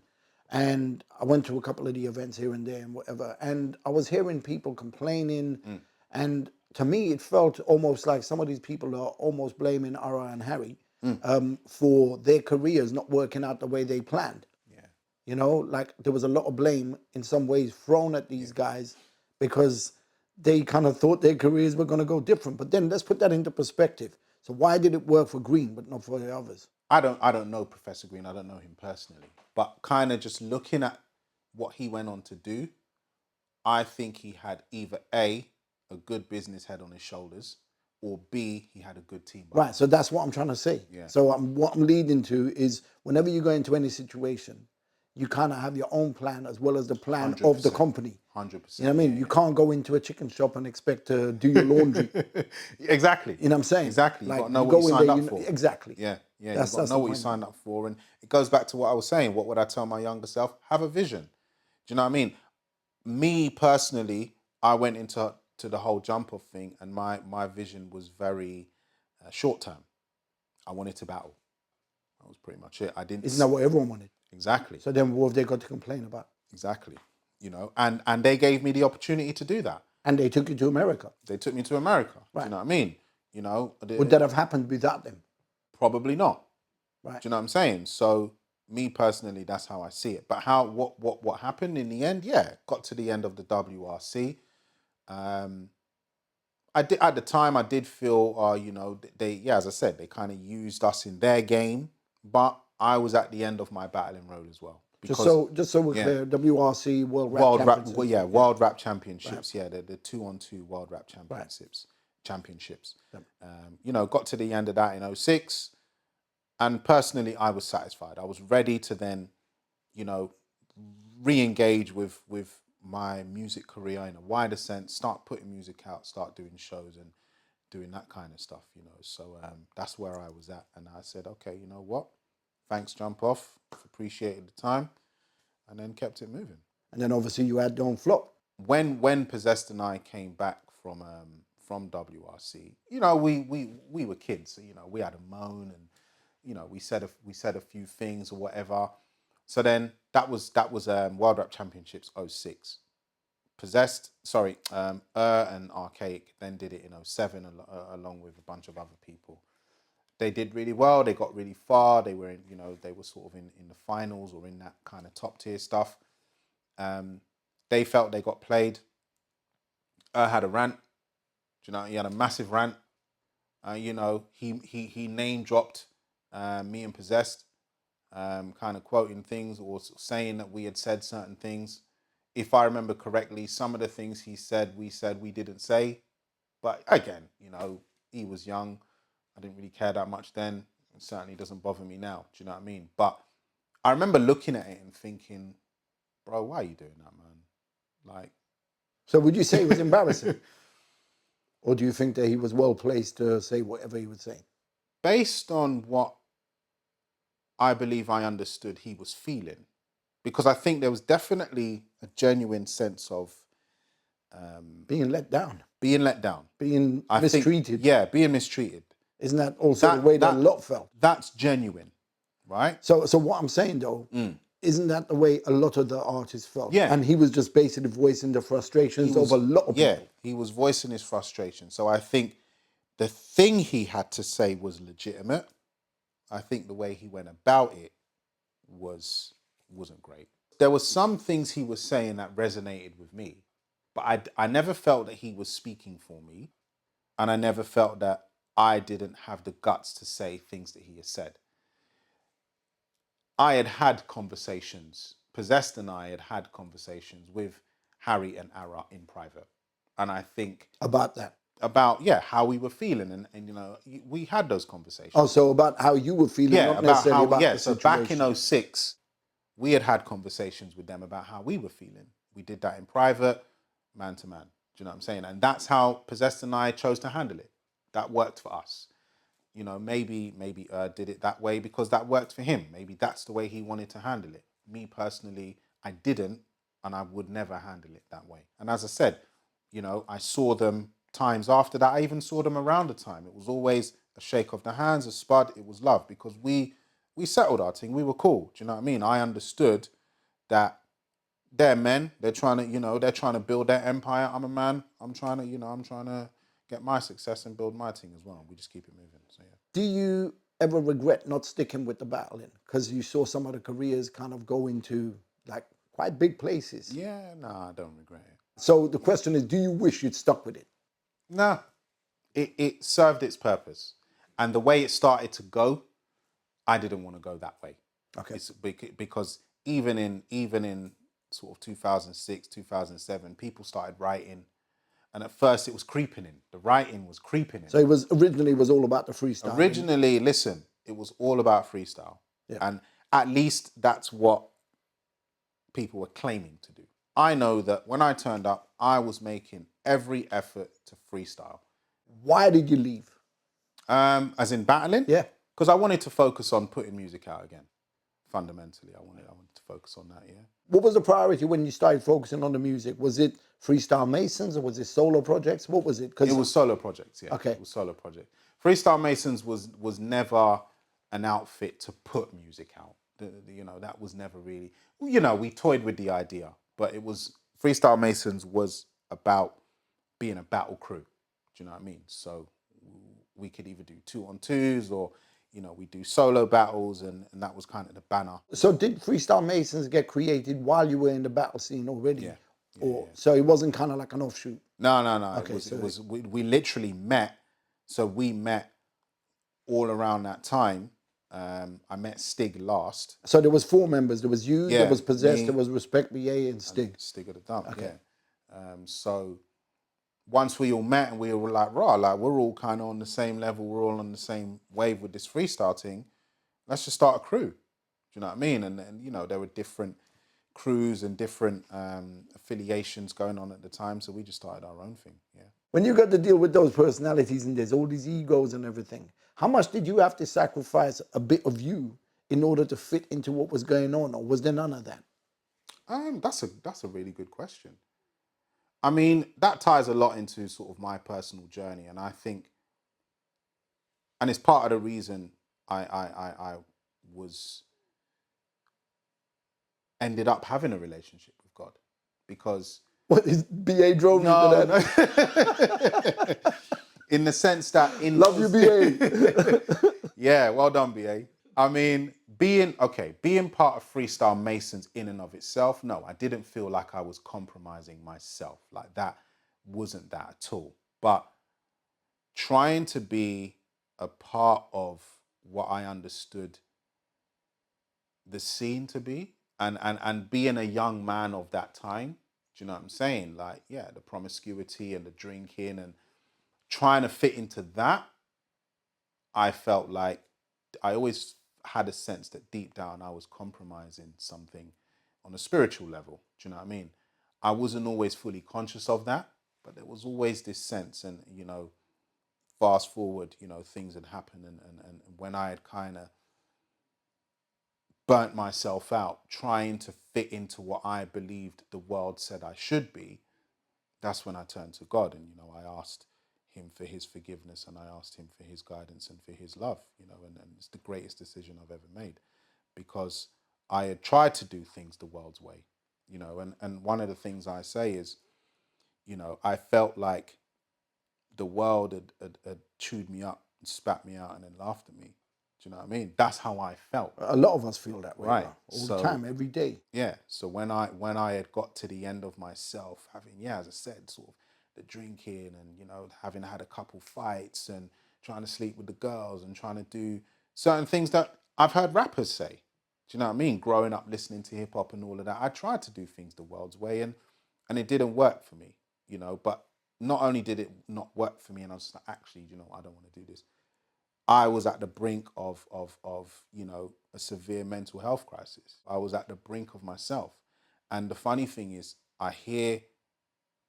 And I went to a couple of the events here and there and whatever. And I was hearing people complaining. And to me, it felt almost like some of these people are almost blaming Ara and Harry for their careers not working out the way they planned. Yeah. You know, like there was a lot of blame in some ways thrown at these guys because they kind of thought their careers were going to go different. But then let's put that into perspective. So why did it work for Green but not for the others? I don't know Professor Green. I don't know him personally. But kind of just looking at what he went on to do, I think he had either A, a good business head on his shoulders, or B, he had a good team. Right, so that's what I'm trying to say. Yeah. So what I'm leading to is whenever you go into any situation, you kind of have your own plan as well as the plan 100%. Of the company. 100%. You know what I mean? Yeah. You can't go into a chicken shop and expect to do your laundry. Exactly. You know what I'm saying? Exactly. Like, you've got to know what you signed up for. Exactly. Yeah. You've got to know what you signed up for. And it goes back to what I was saying. What would I tell my younger self? Have a vision. Do you know what I mean? Me personally, I went into the whole Jump Off thing, and my vision was very short term. I wanted to battle. That was pretty much it. I didn't. Isn't that what everyone wanted? Exactly. So then what have they got to complain about? Exactly. You know, and they gave me the opportunity to do that. And they took you to America. They took me to America. Right. Do you know what I mean? You know. Would that have happened without them? Probably not. Right. Do you know what I'm saying? So me personally, that's how I see it. But what happened in the end? Yeah, got to the end of the WRC. I did at the time. I did feel, you know, as I said, they kind of used us in their game. But I was at the end of my battling road as well. Because, just so we're clear, WRC World Rap Championships. World Rap Championships. Right. Yeah, the 2-on-2 World Rap Championships. Right. championships. You know, got to the end of that in 06, and personally, I was satisfied. I was ready to then, you know, re-engage with my music career in a wider sense, start putting music out, start doing shows and doing that kind of stuff, you know. So that's where I was at. And I said, okay, you know what? Thanks, jump off. Appreciated the time. And then kept it moving. And then obviously you had Don't Flop. When Possessed and I came back from WRC, you know, we were kids. So, you know, we had a moan and, you know, we said a few things or whatever. So then that was World Rap Championships 06. Possessed, and Archaic then did it in 07 along with a bunch of other people. They did really well. They got really far. They were in, you know, they were sort of in the finals or in that kind of top tier stuff. They felt they got played. Had a rant. You know, he had a massive rant. You know, he name dropped me and Possessed, kind of quoting things or saying that we had said certain things. If I remember correctly, some of the things he said we didn't say. But again, you know, he was young. I didn't really care that much then. It certainly doesn't bother me now. Do you know what I mean? But I remember looking at it and thinking, bro, why are you doing that, man? Like, so would you say it was embarrassing? Or do you think that he was well placed to say whatever he would say? Based on what I believe I understood he was feeling, because I think there was definitely a genuine sense of being let down. Being let down. Being mistreated. Being mistreated. Isn't that also the way that a lot felt? That's genuine, right? So what I'm saying though, isn't that the way a lot of the artists felt? Yeah. And he was just basically voicing the frustrations of a lot of people. Yeah, he was voicing his frustration. So I think the thing he had to say was legitimate. I think the way he went about it wasn't great. There were some things he was saying that resonated with me, but I never felt that he was speaking for me, and I never felt that I didn't have the guts to say things that he has said. I had conversations, Possessed and I had conversations with Harry and Ara in private. And I think... About that? About, how we were feeling. And you know, we had those conversations. Oh, so about how you were feeling, not necessarily about the so situation. back in 06, we had conversations with them about how we were feeling. We did that in private, man to man. Do you know what I'm saying? And that's how Possessed and I chose to handle it. That worked for us. You know, maybe did it that way because that worked for him. Maybe that's the way he wanted to handle it. Me personally, I didn't, and I would never handle it that way. And as I said, you know, I saw them times after that. I even saw them around the time. It was always a shake of the hands, a spud. It was love because we settled our thing. We were cool. Do you know what I mean? I understood that they're men. They're trying to build their empire. I'm a man. I'm trying to get my success and build my thing as well. We just keep it moving. So yeah. Do you ever regret not sticking with the battling? Because you saw some of the careers kind of go into like quite big places. Yeah, no, I don't regret it. So the question is, do you wish you'd stuck with it? No, it served its purpose. And the way it started to go, I didn't want to go that way. Okay. It's because even in sort of 2006, 2007, people started writing. And at first it was creeping in. The writing was creeping in. So it was originally all about the freestyle. Originally, listen, it was all about freestyle. Yeah. And at least that's what people were claiming to do. I know that when I turned up, I was making every effort to freestyle. Why did you leave? As in battling? Yeah. Because I wanted to focus on putting music out again. Fundamentally, I wanted to focus on that, yeah. What was the priority when you started focusing on the music? Was it Freestyle Masons or was it solo projects? What was it? It was solo projects, yeah. Okay. It was solo project. Freestyle Masons was never an outfit to put music out. You know, that was never really... You know, we toyed with the idea, but it was... Freestyle Masons was about being a battle crew. Do you know what I mean? So we could either do 2-on-2s or... You know, we do solo battles, and that was kind of the banner. So did Freestyle Masons get created while you were in the battle scene already? Yeah. Or so it wasn't kind of like an offshoot? No. Okay, it was we literally met. So we met all around that time. I met Stig last. So there was 4 members. There was you, there was Possessed, me, there was Respect BA and Stig. Stig at the dump, okay. yeah. So once we all met and we were like, raw, like we're all kind of on the same level, we're all on the same wave with this freestyle thing. Let's just start a crew. Do you know what I mean? And you know, there were different crews and different affiliations going on at the time, so we just started our own thing. Yeah. When you got to deal with those personalities and there's all these egos and everything, how much did you have to sacrifice a bit of you in order to fit into what was going on, or was there none of that? That's a really good question. I mean, that ties a lot into sort of my personal journey, and I think, and it's part of the reason I was ended up having a relationship with God, because What is BA drove you to that? No. In the sense that Love you, BA. Yeah, well done, BA. I mean, being part of Freestyle Masons in and of itself, no, I didn't feel like I was compromising myself. Like that wasn't that at all. But trying to be a part of what I understood the scene to be, and being a young man of that time, do you know what I'm saying? Like, yeah, the promiscuity and the drinking and trying to fit into that, I felt like I always had a sense that deep down I was compromising something on a spiritual level. Do you know what I mean? I wasn't always fully conscious of that, but there was always this sense. And, you know, fast forward, you know, things had happened. And when I had kind of burnt myself out trying to fit into what I believed the world said I should be, that's when I turned to God. And, you know, I asked him for his forgiveness, and I asked him for his guidance and for his love, you know, and it's the greatest decision I've ever made, because I had tried to do things the world's way, you know, and one of the things I say is, you know, I felt like the world had chewed me up and spat me out and then laughed at me. Do you know what I mean? That's how I felt. A lot of us feel that way, Right. bro. All the time, every day. Yeah. So when I had got to the end of myself, having, yeah, as I said, sort of the drinking and, you know, having had a couple fights and trying to sleep with the girls and trying to do certain things that I've heard rappers say. Do you know what I mean? Growing up listening to hip hop and all of that, I tried to do things the world's way, and it didn't work for me, you know. But not only did it not work for me, and I was just like, actually, you know, I don't want to do this. I was at the brink of you know, a severe mental health crisis. I was at the brink of myself. And the funny thing is, I hear,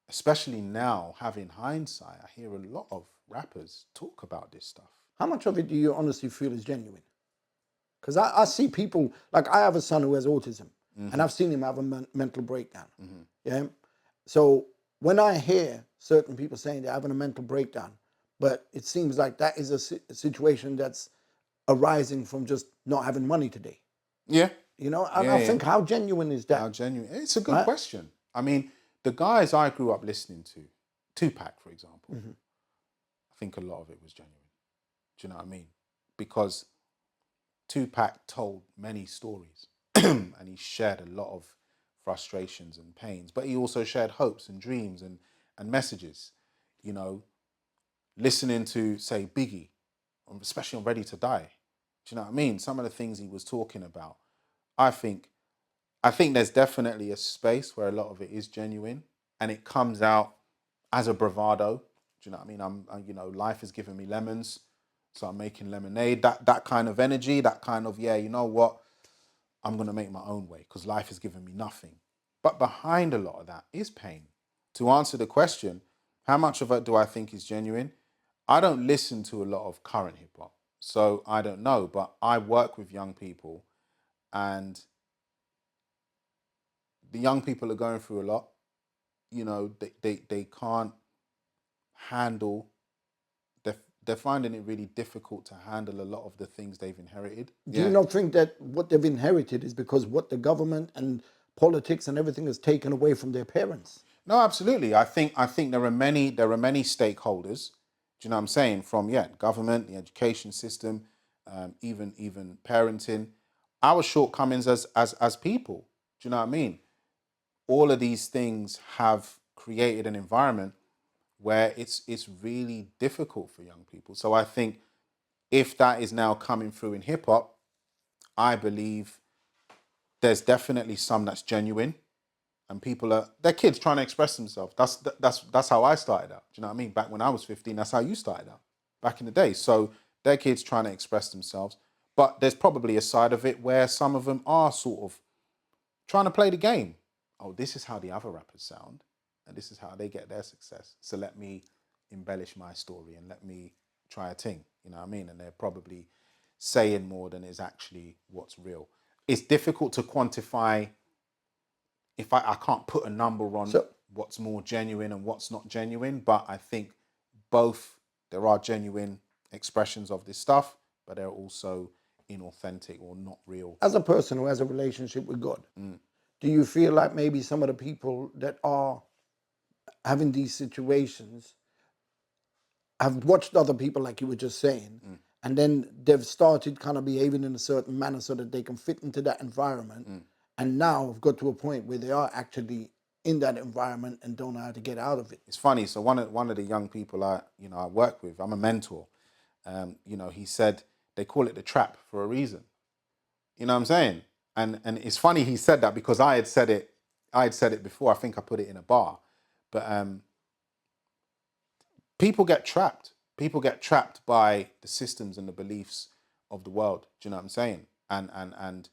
especially now, having hindsight, I hear a lot of rappers talk about this stuff. How much of it do you honestly feel is genuine? Because I see people, like I have a son who has autism, and I've seen him have a mental breakdown. Yeah. So when I hear certain people saying they're having a mental breakdown, but it seems like that is a situation that's arising from just not having money today. Yeah. You know, and I think, how genuine is that? How genuine? It's a good question. I mean, the guys I grew up listening to, Tupac, for example, I think a lot of it was genuine. Do you know what I mean? Because Tupac told many stories and he shared a lot of frustrations and pains, but he also shared hopes and dreams and messages. You know, listening to, say, Biggie, especially on Ready to Die. Do you know what I mean? Some of the things he was talking about, I think there's definitely a space where a lot of it is genuine and it comes out as a bravado. Do you know what I mean? I'm you know, life has given me lemons, so I'm making lemonade. That kind of energy, that kind of, yeah, you know what? I'm going to make my own way because life has given me nothing. But behind a lot of that is pain. To answer the question, how much of it do I think is genuine? I don't listen to a lot of current hip hop, so I don't know. But I work with young people, and the young people are going through a lot. You know, they can't handle, they're finding it really difficult to handle a lot of the things they've inherited. Do you not think that what they've inherited is because what the government and politics and everything has taken away from their parents? No, absolutely. I think there are many stakeholders. Do you know what I'm saying? From government, the education system, even parenting, our shortcomings as people. Do you know what I mean? All of these things have created an environment where it's really difficult for young people. So I think if that is now coming through in hip hop, I believe there's definitely some that's genuine, and they're kids trying to express themselves. That's how I started out. Do you know what I mean? Back when I was 15, that's how you started out back in the day. So they're kids trying to express themselves, but there's probably a side of it where some of them are sort of trying to play the game. Oh, this is how the other rappers sound, and this is how they get their success. So let me embellish my story and let me try a thing. You know what I mean? And they're probably saying more than is actually what's real. It's difficult to quantify. If I can't put a number on what's more genuine and what's not genuine, but I think there are genuine expressions of this stuff, but they're also inauthentic or not real. As a person who has a relationship with God, do you feel like maybe some of the people that are having these situations have watched other people, like you were just saying, and then they've started kind of behaving in a certain manner so that they can fit into that environment, and now have got to a point where they are actually in that environment and don't know how to get out of it? It's funny. So one of the young people I work with, I'm a mentor. He said they call it the trap for a reason. You know what I'm saying? And it's funny he said that because I had said it before. I think I put it in a bar, but people get trapped. People get trapped by the systems and the beliefs of the world. Do you know what I'm saying? And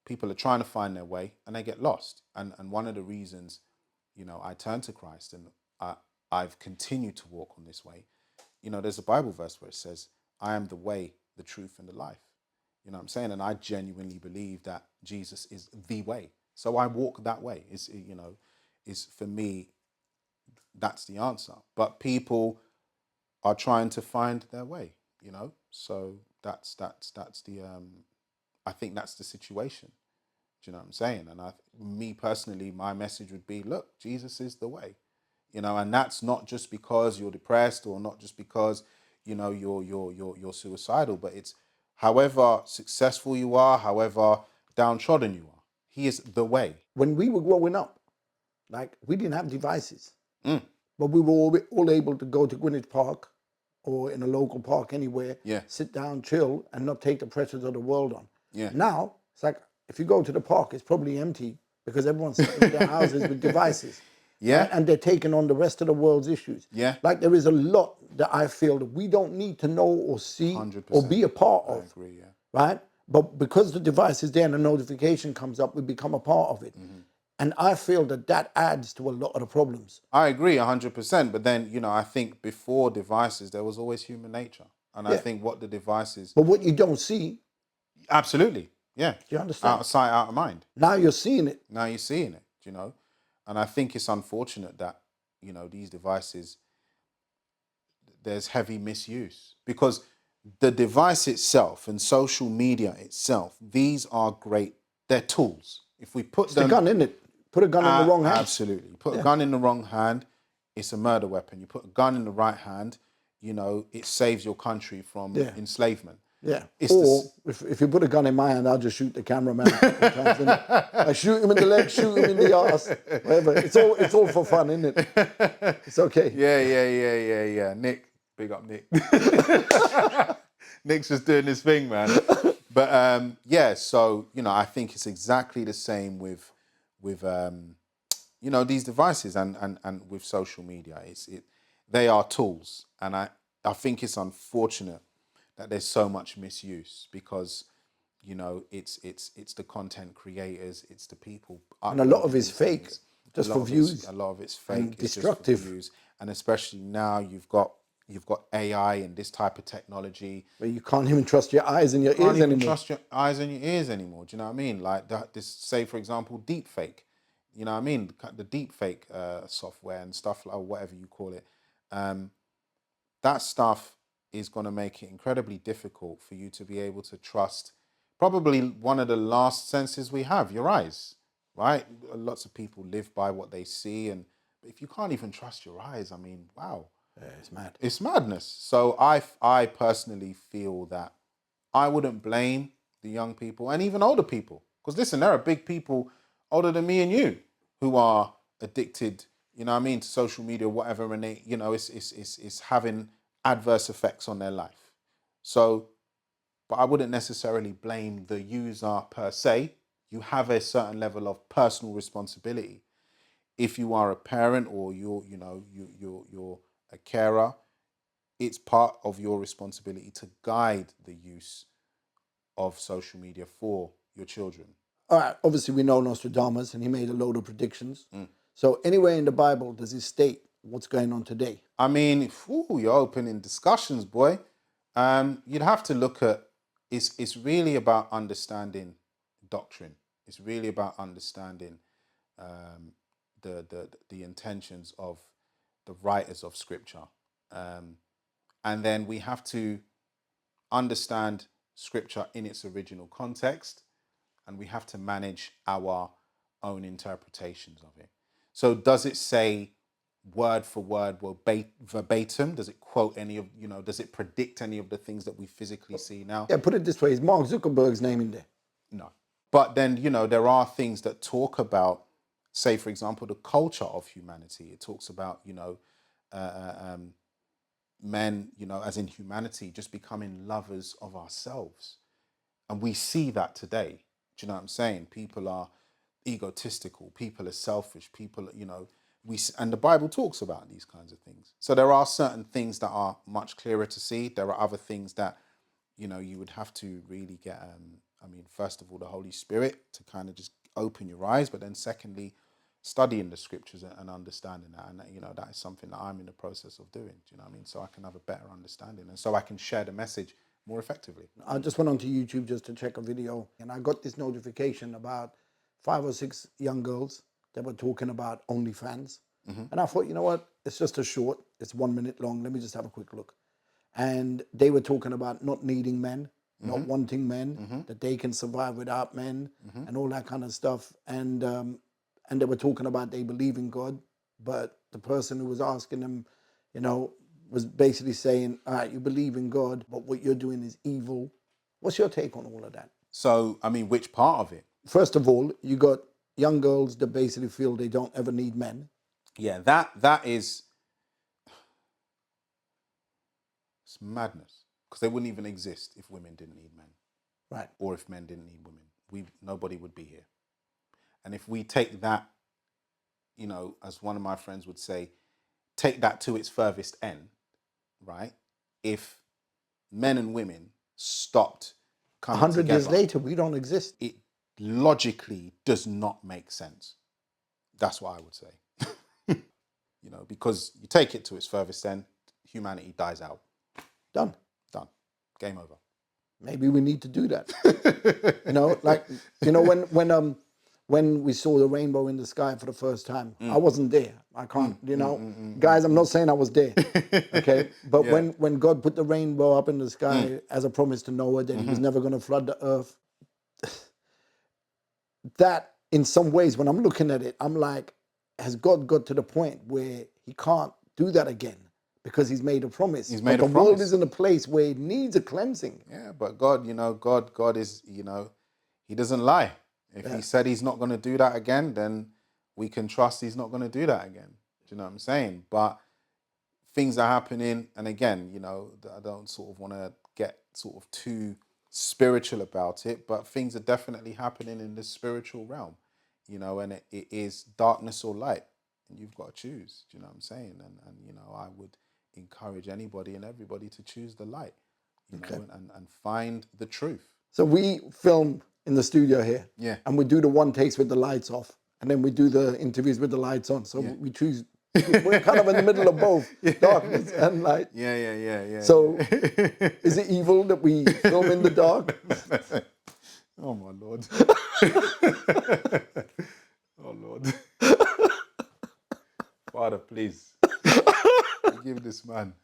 people are trying to find their way and they get lost. And one of the reasons, I turned to Christ and I've continued to walk on this way. There's a Bible verse where it says, I am the way, the truth, and the life. You know what I'm saying? And I genuinely believe that Jesus is the way. So I walk that way. It's for me, that's the answer. But people are trying to find their way, So that's the I think that's the situation. Do you know what I'm saying? And me personally, my message would be, look, Jesus is the way. And that's not just because you're depressed or not just because, you're suicidal, but it's however successful you are, however downtrodden you are, he is the way. When we were growing up, like, we didn't have devices, but we were all able to go to Greenwich Park or in a local park anywhere, sit down, chill, and not take the pressures of the world on. Yeah. Now, it's like, if you go to the park, it's probably empty because everyone's sitting in their houses with devices. Yeah. Right? And they're taking on the rest of the world's issues. Yeah. Like, there is a lot that I feel that we don't need to know or see 100%. or be a part of. I agree, yeah. Right? But because the device is there and the notification comes up, we become a part of it. And I feel that adds to a lot of the problems. I agree 100%. But then, I think before devices, there was always human nature. And I think what the devices... But what you don't see... Absolutely, yeah. Do you understand? Out of sight, out of mind. Now you're seeing it. Now you're seeing it, And I think it's unfortunate that, these devices, there's heavy misuse. Because the device itself and social media itself, these are great. They're tools. If we put them... the gun in it. Put a gun in the wrong hand. Absolutely. Put a gun in the wrong hand, it's a murder weapon. You put a gun in the right hand, it saves your country from enslavement. Yeah. If you put a gun in my hand, I'll just shoot the cameraman. I shoot him in the leg, shoot him in the arse, whatever. It's all for fun, isn't it? It's okay. Yeah. Nick, big up Nick. Nick's just doing his thing, man. But so I think it's exactly the same with these devices and with social media. They are tools, and I think it's unfortunate that there's so much misuse because it's the content creators, it's the people, and a lot of it's fake, just for views. A lot of it's fake, and destructive. Just for views. And especially now you've got AI and this type of technology where you can't even trust your eyes and your ears anymore. You can't even trust your eyes and your ears anymore. Do you know what I mean? Like this, say for example, deep fake. You know what I mean? The deep fake software and stuff, like whatever you call it. That stuff is going to make it incredibly difficult for you to be able to trust probably one of the last senses we have, your eyes, right? Lots of people live by what they see, and if you can't even trust your eyes, I mean, wow. Yeah, it's mad. It's madness. So I personally feel that I wouldn't blame the young people and even older people, because listen, there are big people older than me and you who are addicted, to social media, whatever, and they, it's having adverse effects on their life. So, but I wouldn't necessarily blame the user per se. you have a certain level of personal responsibility. If you are a parent or you're a carer, it's part of your responsibility to guide the use of social media for your children. All right, obviously we know Nostradamus, and he made a load of predictions. So anywhere in the Bible does he state what's going on today? I mean, you're opening discussions, boy. You'd have to look at, it's really about understanding doctrine. It's really about understanding the intentions of the writers of Scripture. And then we have to understand Scripture in its original context, and we have to manage our own interpretations of it. So does it say word for word, verbatim? Does it quote any of, does it predict any of the things that we physically see now? Yeah, put it this way, is Mark Zuckerberg's name in there? No. But then, there are things that talk about, say, for example, the culture of humanity. It talks about, men, as in humanity, just becoming lovers of ourselves. And we see that today. Do you know what I'm saying? People are egotistical. People are selfish. People, and the Bible talks about these kinds of things. So there are certain things that are much clearer to see. There are other things that, you would have to really get, first of all, the Holy Spirit to kind of just open your eyes. But then secondly, studying the scriptures and understanding that. And, that is something that I'm in the process of doing. Do you know what I mean? So I can have a better understanding and so I can share the message more effectively. I just went onto YouTube just to check a video, and I got this notification about 5 or 6 young girls that were talking about OnlyFans. And I thought, you know what, it's just a short, it's 1 minute long, let me just have a quick look. And they were talking about not needing men, not wanting men, that they can survive without men, and all that kind of stuff. And they were talking about they believe in God, but the person who was asking them, was basically saying, all right, you believe in God, but what you're doing is evil. What's your take on all of that? So, which part of it? First of all, you got young girls that basically feel they don't ever need men. Yeah, that is, it's madness, because they wouldn't even exist if women didn't need men. Right. Or if men didn't need women. Nobody would be here. And if we take that, as one of my friends would say, take that to its furthest end, right? If men and women stopped coming 100 together, years later, we don't exist. It logically does not make sense. That's what I would say. Because you take it to its furthest end, humanity dies out. Done. Game over. Maybe we need to do that. When we saw the rainbow in the sky for the first time, I wasn't there. I can't, guys, I'm not saying I was there, okay? But when God put the rainbow up in the sky as a promise to Noah that he was never going to flood the earth, that in some ways, when I'm looking at it, I'm like, has God got to the point where he can't do that again? Because he's made a promise. He's made but a the promise. world is in a place where it needs a cleansing. Yeah, but God, God is, he doesn't lie. If he said he's not going to do that again, then we can trust he's not going to do that again. Do you know what I'm saying? But things are happening, and again, I don't sort of want to get sort of too spiritual about it, but things are definitely happening in the spiritual realm, and it is darkness or light, and you've got to choose. Do you know what I'm saying? And I would encourage anybody and everybody to choose the light, and find the truth. So we film in the studio here, and we do the one takes with the lights off, and then we do the interviews with the lights on. So we choose. We're kind of in the middle of both, darkness and light. Yeah. So, is it evil that we film in the dark? Oh my Lord! Oh Lord! Father, please forgive this man.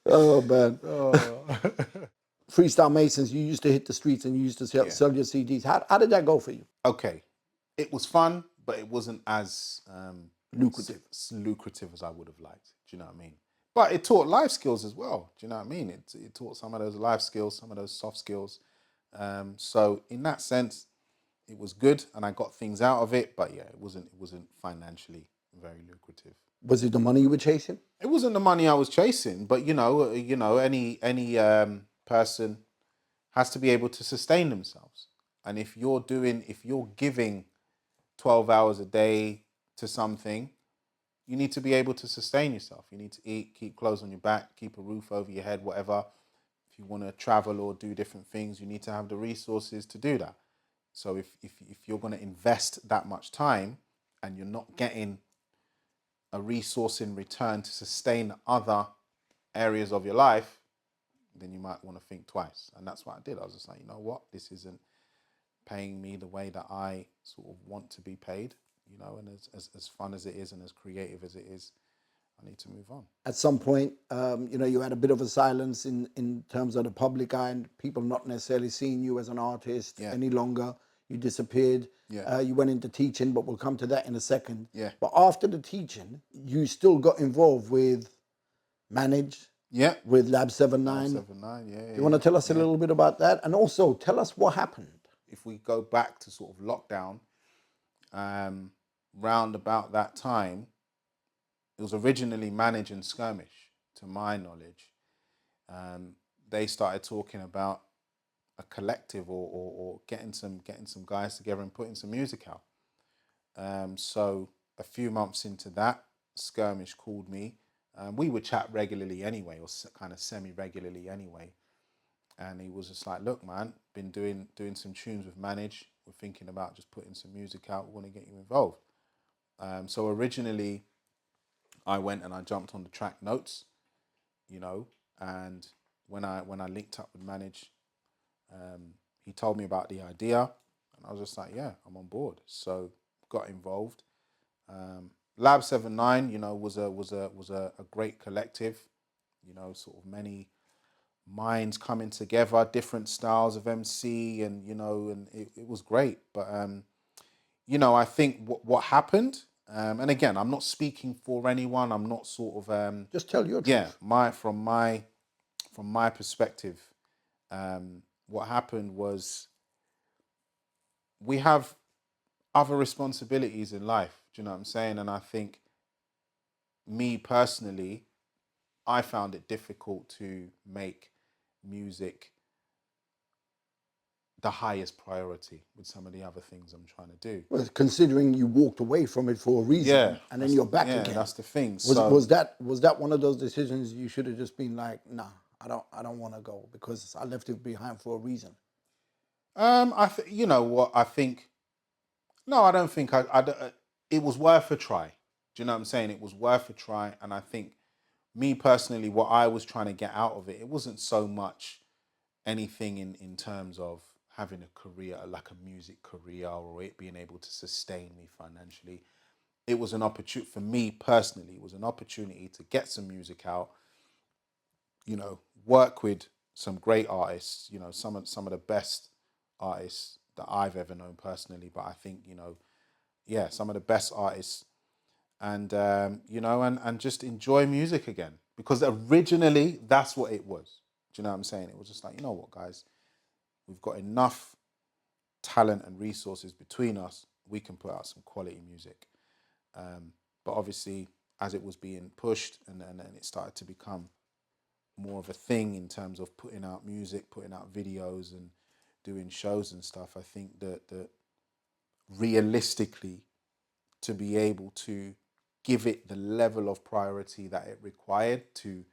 Oh man! Oh. Freestyle Masons, you used to hit the streets and you used to sell your CDs. How did that go for you? Okay, it was fun, but it wasn't as lucrative as I would have liked. Do you know what I mean? But it taught life skills as well. Do you know what I mean? It taught some of those life skills, some of those soft skills. So in that sense, it was good, and I got things out of it. But yeah, it wasn't financially very lucrative. Was it the money you were chasing? It wasn't the money I was chasing, but any person has to be able to sustain themselves. And if you're giving 12 hours a day to something, you need to be able to sustain yourself. You need to eat, keep clothes on your back, keep a roof over your head, whatever. If you want to travel or do different things, you need to have the resources to do that. So if you're going to invest that much time and you're not getting a resource in return to sustain other areas of your life, then you might want to think twice. And that's what I did. I was just like, you know what, this isn't paying me the way that I sort of want to be paid, you know, and as fun as it is and as creative as it is, I need to move on. At some point, you know, you had a bit of a silence in terms of the public eye and people not necessarily seeing you as an artist any longer. You disappeared. You went into teaching, but we'll come to that in a second. But after the teaching, you still got involved with Manage, with Lab 79. Lab 79, You want to tell us a little bit about that? And also tell us what happened. If we go back to sort of lockdown, round about that time, it was originally Manage and Skirmish, to my knowledge. They started talking about a collective or getting some guys together and putting some music out. So a few months into that, Skirmish called me. We would chat regularly anyway, or kind of semi-regularly anyway. And he was just like, look, man, been doing some tunes with Manage. We're thinking about just putting some music out. We want to get you involved. So originally, I went and I jumped on the track notes, you know, and when I linked up with Manage, he told me about the idea, and I was just like, yeah, I'm on board. So got involved. Lab 79, you know, was a great collective, you know, sort of many minds coming together, different styles of MC, and you know, and it was great. But you know, I think what happened, and again, I'm not speaking for anyone. I'm not sort of just tell your truth. From my perspective, what happened was we have other responsibilities in life. Do you know what I'm saying? And I think, me personally, I found it difficult to make music the highest priority with some of the other things I'm trying to do. Well, considering you walked away from it for a reason, and then you're back again. That's the thing. Was that one of those decisions you should have just been like, nah, I don't want to go because I left it behind for a reason? You know what? I think, no, I don't think it was worth a try. Do you know what I'm saying? It was worth a try. And I think, me personally, what I was trying to get out of it, it wasn't so much anything in terms of having a career, like a music career, or it being able to sustain me financially. It was an opportunity, for me personally, it was an opportunity to get some music out, you know, work with some great artists, you know, some of the best artists that I've ever known personally, but I think, you know, yeah, some of the best artists, and you know, and just enjoy music again, because originally that's what it was. Do you know what I'm saying? It was just like, you know what, guys, we've got enough talent and resources between us, we can put out some quality music. But obviously, as it was being pushed and it started to become more of a thing in terms of putting out music, putting out videos and doing shows and stuff, I think that realistically, to be able to give it the level of priority that it required to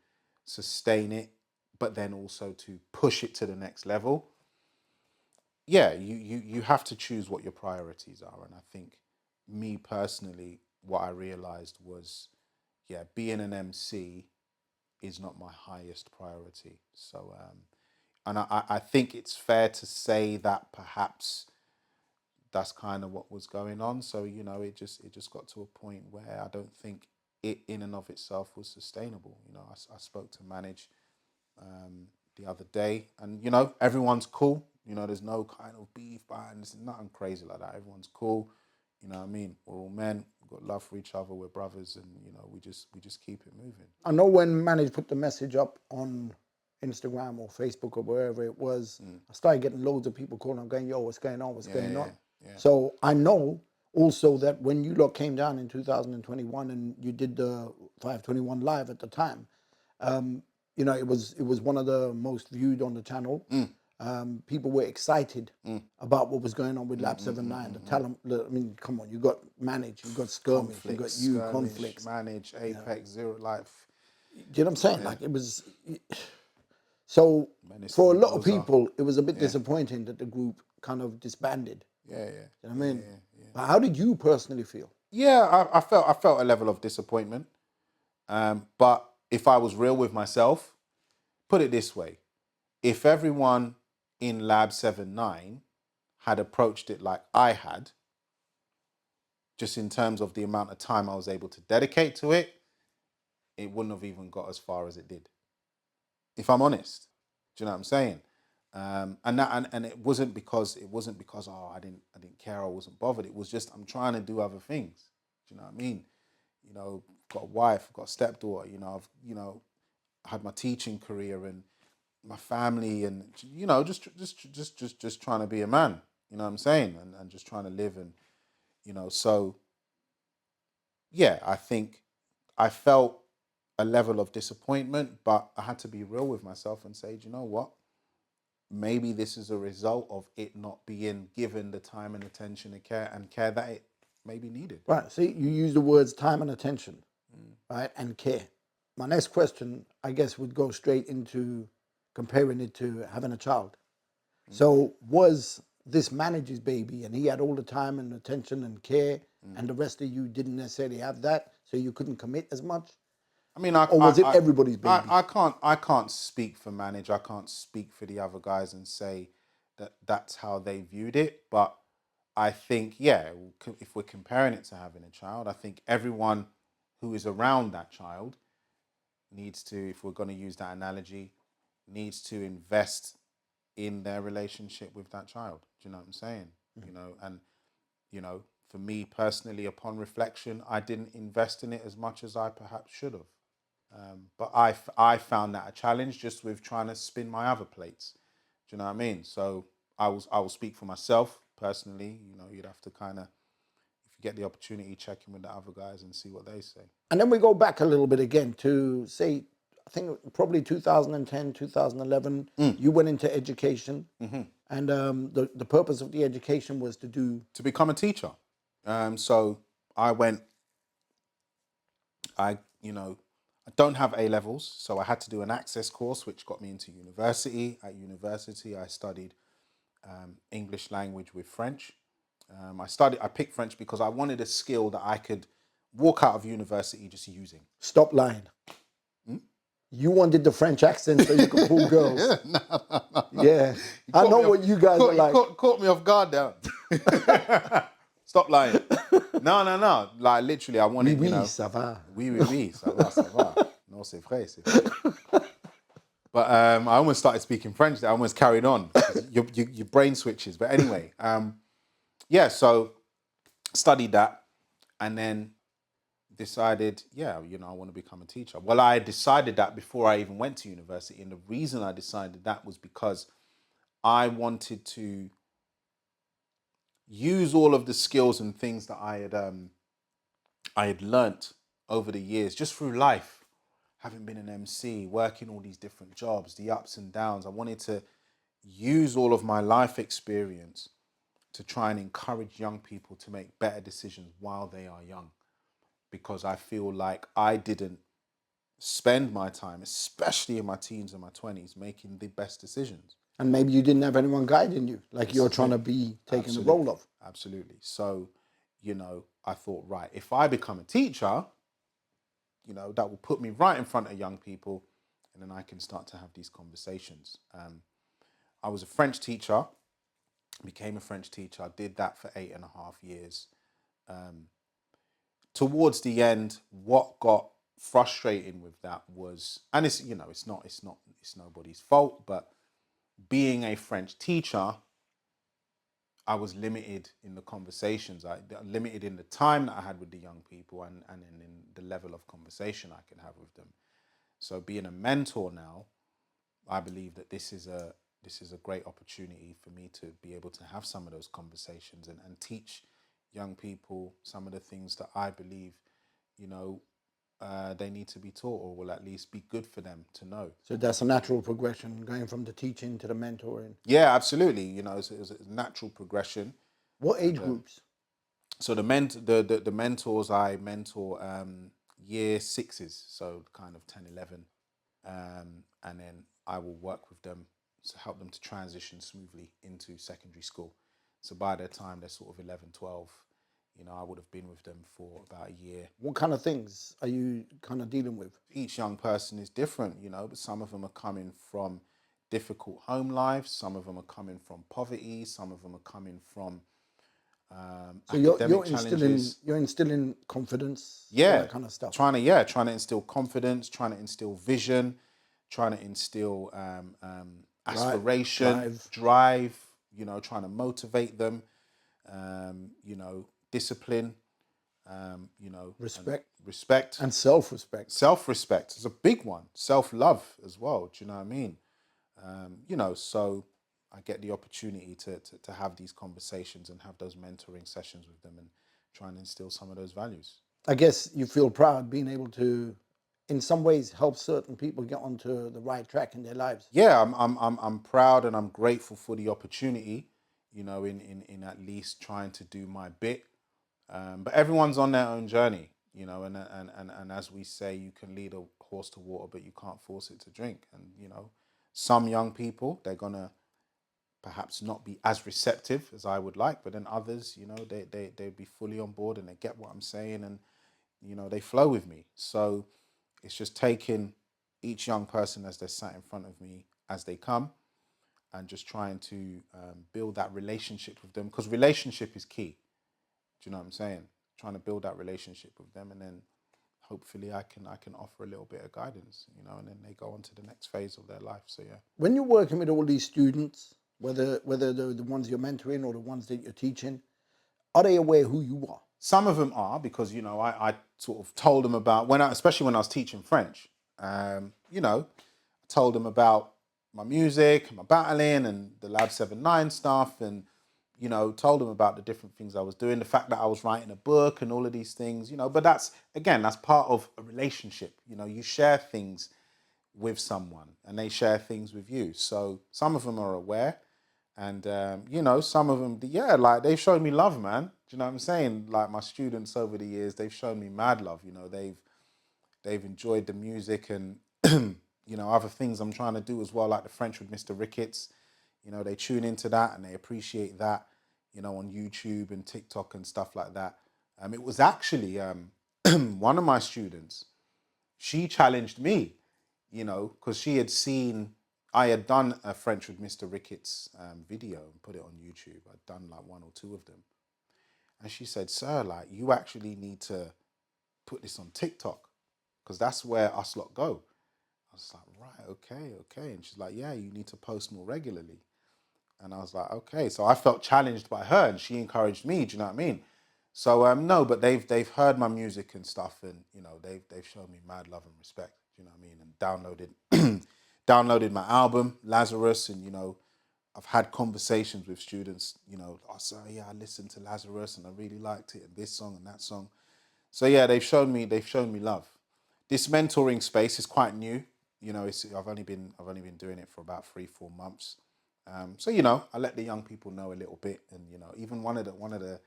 sustain it, but then also to push it to the next level, yeah, you have to choose what your priorities are. And I think, me personally, what I realized was, yeah, being an MC is not my highest priority. So, and I think it's fair to say that perhaps that's kind of what was going on. So, you know, it just got to a point where I don't think it in and of itself was sustainable. You know, I spoke to Manage the other day, and you know, everyone's cool. You know, there's no kind of beef behind this, nothing crazy like that. Everyone's cool. You know what I mean? We're all men. We've got love for each other. We're brothers, and you know, we just keep it moving. I know when Manage put the message up on Instagram or Facebook or wherever it was, I started getting loads of people calling up going, yo, what's going on? What's going on? Yeah. So I know also that when you lot came down in 2021 and you did the 521 live at the time, you know, it was one of the most viewed on the channel. people were excited about what was going on with Lab 79. The talent, I mean, come on, you got Manage, you got Skirmish, you got Conflicts. Manage, Apex, Zero Life. Do you know what I'm saying? Like, it was... So, for a lot of people, it was a bit disappointing that the group kind of disbanded. Yeah. You know what I mean? But how did you personally feel? Yeah, I felt a level of disappointment. But if I was real with myself, put it this way. If everyone in Lab 79 had approached it like I had, just in terms of the amount of time I was able to dedicate to it, it wouldn't have even got as far as it did. If I'm honest, do you know what I'm saying? And it wasn't because I didn't care, I wasn't bothered. It was just I'm trying to do other things. Do you know what I mean? You know, got a wife, got a stepdaughter. You know, I had my teaching career and my family, and you know, just trying to be a man. You know what I'm saying? And just trying to live, and you know, so yeah, I think I felt a level of disappointment, but I had to be real with myself and say, do you know what? Maybe this is a result of it not being given the time and attention and care that it maybe needed. Right. See, you use the words time and attention, right, and care. My next question, I guess, would go straight into comparing it to having a child. So, was this Manager's baby, and he had all the time and attention and care, and the rest of you didn't necessarily have that, so you couldn't commit as much? I mean, or was it everybody's baby? I can't speak for Manage. I can't speak for the other guys and say that that's how they viewed it. But I think, yeah, if we're comparing it to having a child, I think everyone who is around that child needs to, if we're going to use that analogy, needs to invest in their relationship with that child. Do you know what I'm saying? You know, and you know, for me personally, upon reflection, I didn't invest in it as much as I perhaps should have. But I found that a challenge just with trying to spin my other plates. Do you know what I mean? So I will speak for myself personally. You know, you'd have to kind of, if you get the opportunity, check in with the other guys and see what they say. And then we go back a little bit again to, say, I think probably 2010, 2011, you went into education. And the purpose of the education was to become a teacher. So I don't have A levels, so I had to do an access course, which got me into university. At university, I studied English language with French. I picked French because I wanted a skill that I could walk out of university just using. Stop lying. You wanted the French accent so you could fool girls. Yeah. I know what you guys are like. Caught me off guard there. Stop lying. No. Like, literally, I wanted, Oui, you know. ça va. Oui, ça va. Non, c'est vrai. But I almost started speaking French there. I almost carried on. Your brain switches. But anyway, yeah, so studied that and then decided, yeah, you know, I want to become a teacher. Well, I decided that before I even went to university. And the reason I decided that was because I wanted to use all of the skills and things that I had learnt over the years, just through life, having been an MC, working all these different jobs, the ups and downs. I wanted to use all of my life experience to try and encourage young people to make better decisions while they are young. Because I feel like I didn't spend my time, especially in my teens and my 20s, making the best decisions. And maybe you didn't have anyone guiding you, like you're trying to be taking the role of. Absolutely. So, you know, I thought, right, if I become a teacher, you know, that will put me right in front of young people, and then I can start to have these conversations. I was a French teacher, became a French teacher. I did that for 8.5 years. Towards the end, what got frustrating with that was, and it's, you know, it's nobody's fault, but being a French teacher, I was limited in the conversations. Limited in the time that I had with the young people and in the level of conversation I could have with them. So being a mentor now, I believe that this is a great opportunity for me to be able to have some of those conversations and teach young people some of the things that I believe, you know, they need to be taught, or will at least be good for them to know. So that's a natural progression, going from the teaching to the mentoring. Yeah, absolutely. You know, it's a natural progression. What age groups? So the mentors I mentor year sixes, so kind of 10, 11. And then I will work with them to help them to transition smoothly into secondary school. So by the time they're sort of 11, 12, you know, I would have been with them for about a year. What kind of things are you kind of dealing with? Each young person is different, you know, but some of them are coming from difficult home lives. Some of them are coming from poverty. Some of them are coming from So academic challenges. you're instilling confidence, all Yeah, that kind of stuff. trying to instill confidence, trying to instill vision, trying to instill aspiration, drive. You know, trying to motivate them. You know, discipline. You know, respect, and self-respect. Self-respect is a big one. Self-love as well. Do you know what I mean? You know, so I get the opportunity to have these conversations and have those mentoring sessions with them and try and instill some of those values. I guess you feel proud being able to, in some ways, help certain people get onto the right track in their lives. Yeah, I'm proud and I'm grateful for the opportunity, you know, in at least trying to do my bit. But everyone's on their own journey, you know, and as we say, you can lead a horse to water, but you can't force it to drink. And, you know, some young people, they're going to perhaps not be as receptive as I would like, but then others, you know, they'd be fully on board and they get what I'm saying and, you know, they flow with me. So it's just taking each young person as they're sat in front of me as they come and just trying to build that relationship with them, because relationship is key. Do you know what I'm saying? Trying to build that relationship with them, and then hopefully I can offer a little bit of guidance, you know, and then they go on to the next phase of their life. So yeah. When you're working with all these students, whether they're the ones you're mentoring or the ones that you're teaching, are they aware who you are? Some of them are, because, you know, I sort of told them about, especially when I was teaching French, you know, I told them about my music, my battling and the Lab 79 stuff, and, you know, told them about the different things I was doing, the fact that I was writing a book and all of these things, you know, but that's part of a relationship. You know, you share things with someone and they share things with you. So some of them are aware. And, you know, some of them, yeah, like they've shown me love, man. Do you know what I'm saying? Like my students over the years, they've shown me mad love. You know, they've enjoyed the music and, you know, other things I'm trying to do as well, like the French with Mr. Ricketts. You know, they tune into that and they appreciate that, you know, on YouTube and TikTok and stuff like that. It was actually one of my students, she challenged me, you know, because she had seen, I had done a French with Mr. Ricketts video and put it on YouTube. I'd done like 1 or 2 of them. And she said, sir, like, you actually need to put this on TikTok because that's where us lot go. I was like, right, okay. And she's like, yeah, you need to post more regularly. And I was like, okay. So I felt challenged by her and she encouraged me, do you know what I mean? So no, but they've heard my music and stuff and, you know, they've shown me mad love and respect, do you know what I mean? And downloaded my album, Lazarus, and, you know, I've had conversations with students, you know, oh, so yeah, I listened to Lazarus and I really liked it and this song and that song. So yeah, they've shown me love. This mentoring space is quite new. You know, I've only been doing it for about 3-4 months. So, you know, I let the young people know a little bit, and, you know, even one of the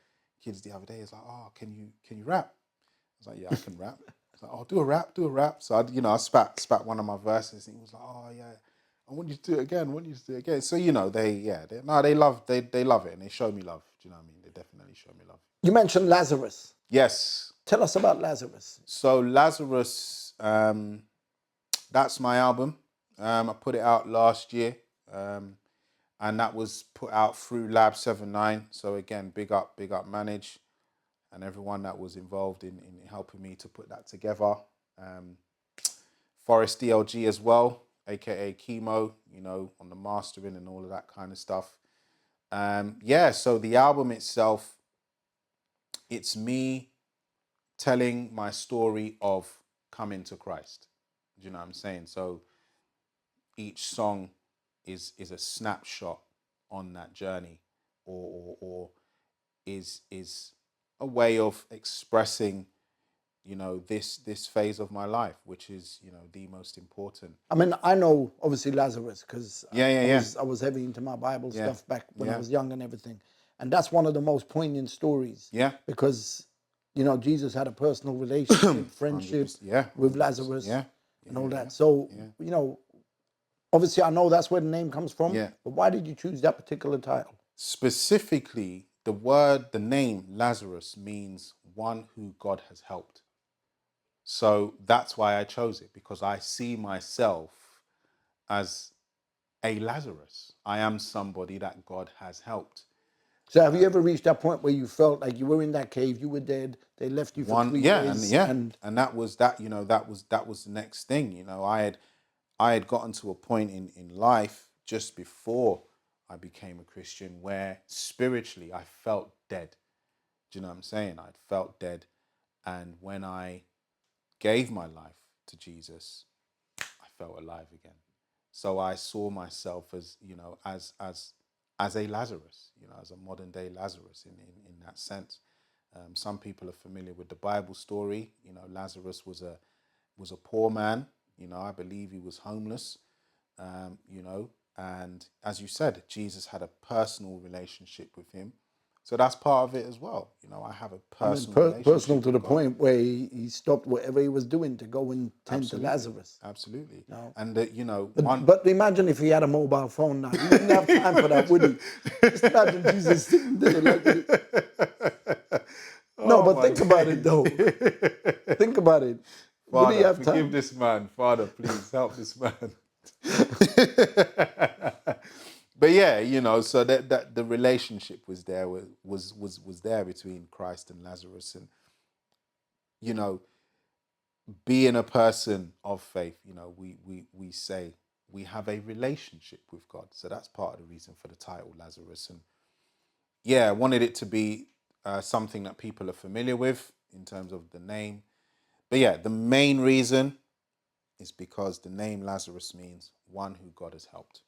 kids the other day is like, oh, can you rap? I was like, yeah, I can rap. He's like, oh, do a rap. So I spat one of my verses, and he was like, oh yeah, I want you to do it again. So, you know, they love it, and they show me love. Do you know what I mean? They definitely show me love. You mentioned Lazarus. Yes. Tell us about Lazarus. So Lazarus, that's my album. I put it out last year, and that was put out through Lab 79. So again, big up Manage and everyone that was involved in helping me to put that together. Forest DLG as well, aka Chemo, you know, on the mastering and all of that kind of stuff. Yeah, so the album itself, it's me telling my story of coming to Christ. Do you know what I'm saying? So each song is a snapshot on that journey, or is a way of expressing you know, this phase of my life, which is, you know, the most important. I mean, I know obviously Lazarus because Yeah. I was heavy into my Bible Yeah. stuff back when I Yeah. was young and everything, and that's one of the most poignant stories. Yeah. Because you know Jesus had a personal relationship, friendship 100%. Yeah. with 100%. Lazarus Yeah. and all Yeah. that. So Yeah. you know, obviously, I know that's where the name comes from. Yeah. But why did you choose that particular title? Specifically, the name Lazarus means one who God has helped. So that's why I chose it, because I see myself as a Lazarus. I am somebody that God has helped. So have you ever reached that point where you felt like you were in that cave, you were dead, they left you for 3 days, And that was that, you know, that was the next thing. You know, I had gotten to a point in life just before I became a Christian where spiritually I felt dead. Do you know what I'm saying? I felt dead. And when I gave my life to Jesus, I felt alive again. So I saw myself as, you know, as a Lazarus, you know, as a modern day Lazarus in that sense. Some people are familiar with the Bible story. You know, Lazarus was a poor man. You know, I believe he was homeless. You know, and as you said, Jesus had a personal relationship with him. So that's part of it as well. You know, I have a I mean, personal personal relationship to the with God. point where he stopped whatever he was doing to go and tend to Lazarus. Absolutely. No. And you know, But imagine if he had a mobile phone now. He wouldn't have time for that, would he? Just imagine Jesus sitting there like no, oh but my think about it days. though. Think about it. Would he Father, have forgive time? this man. Father, please help this man. But yeah, you know, so that the relationship was there, was there between Christ and Lazarus. And you know, being a person of faith, you know, we say we have a relationship with God. So that's part of the reason for the title Lazarus. And yeah, I wanted it to be something that people are familiar with in terms of the name. But yeah, the main reason is because the name Lazarus means one who God has helped.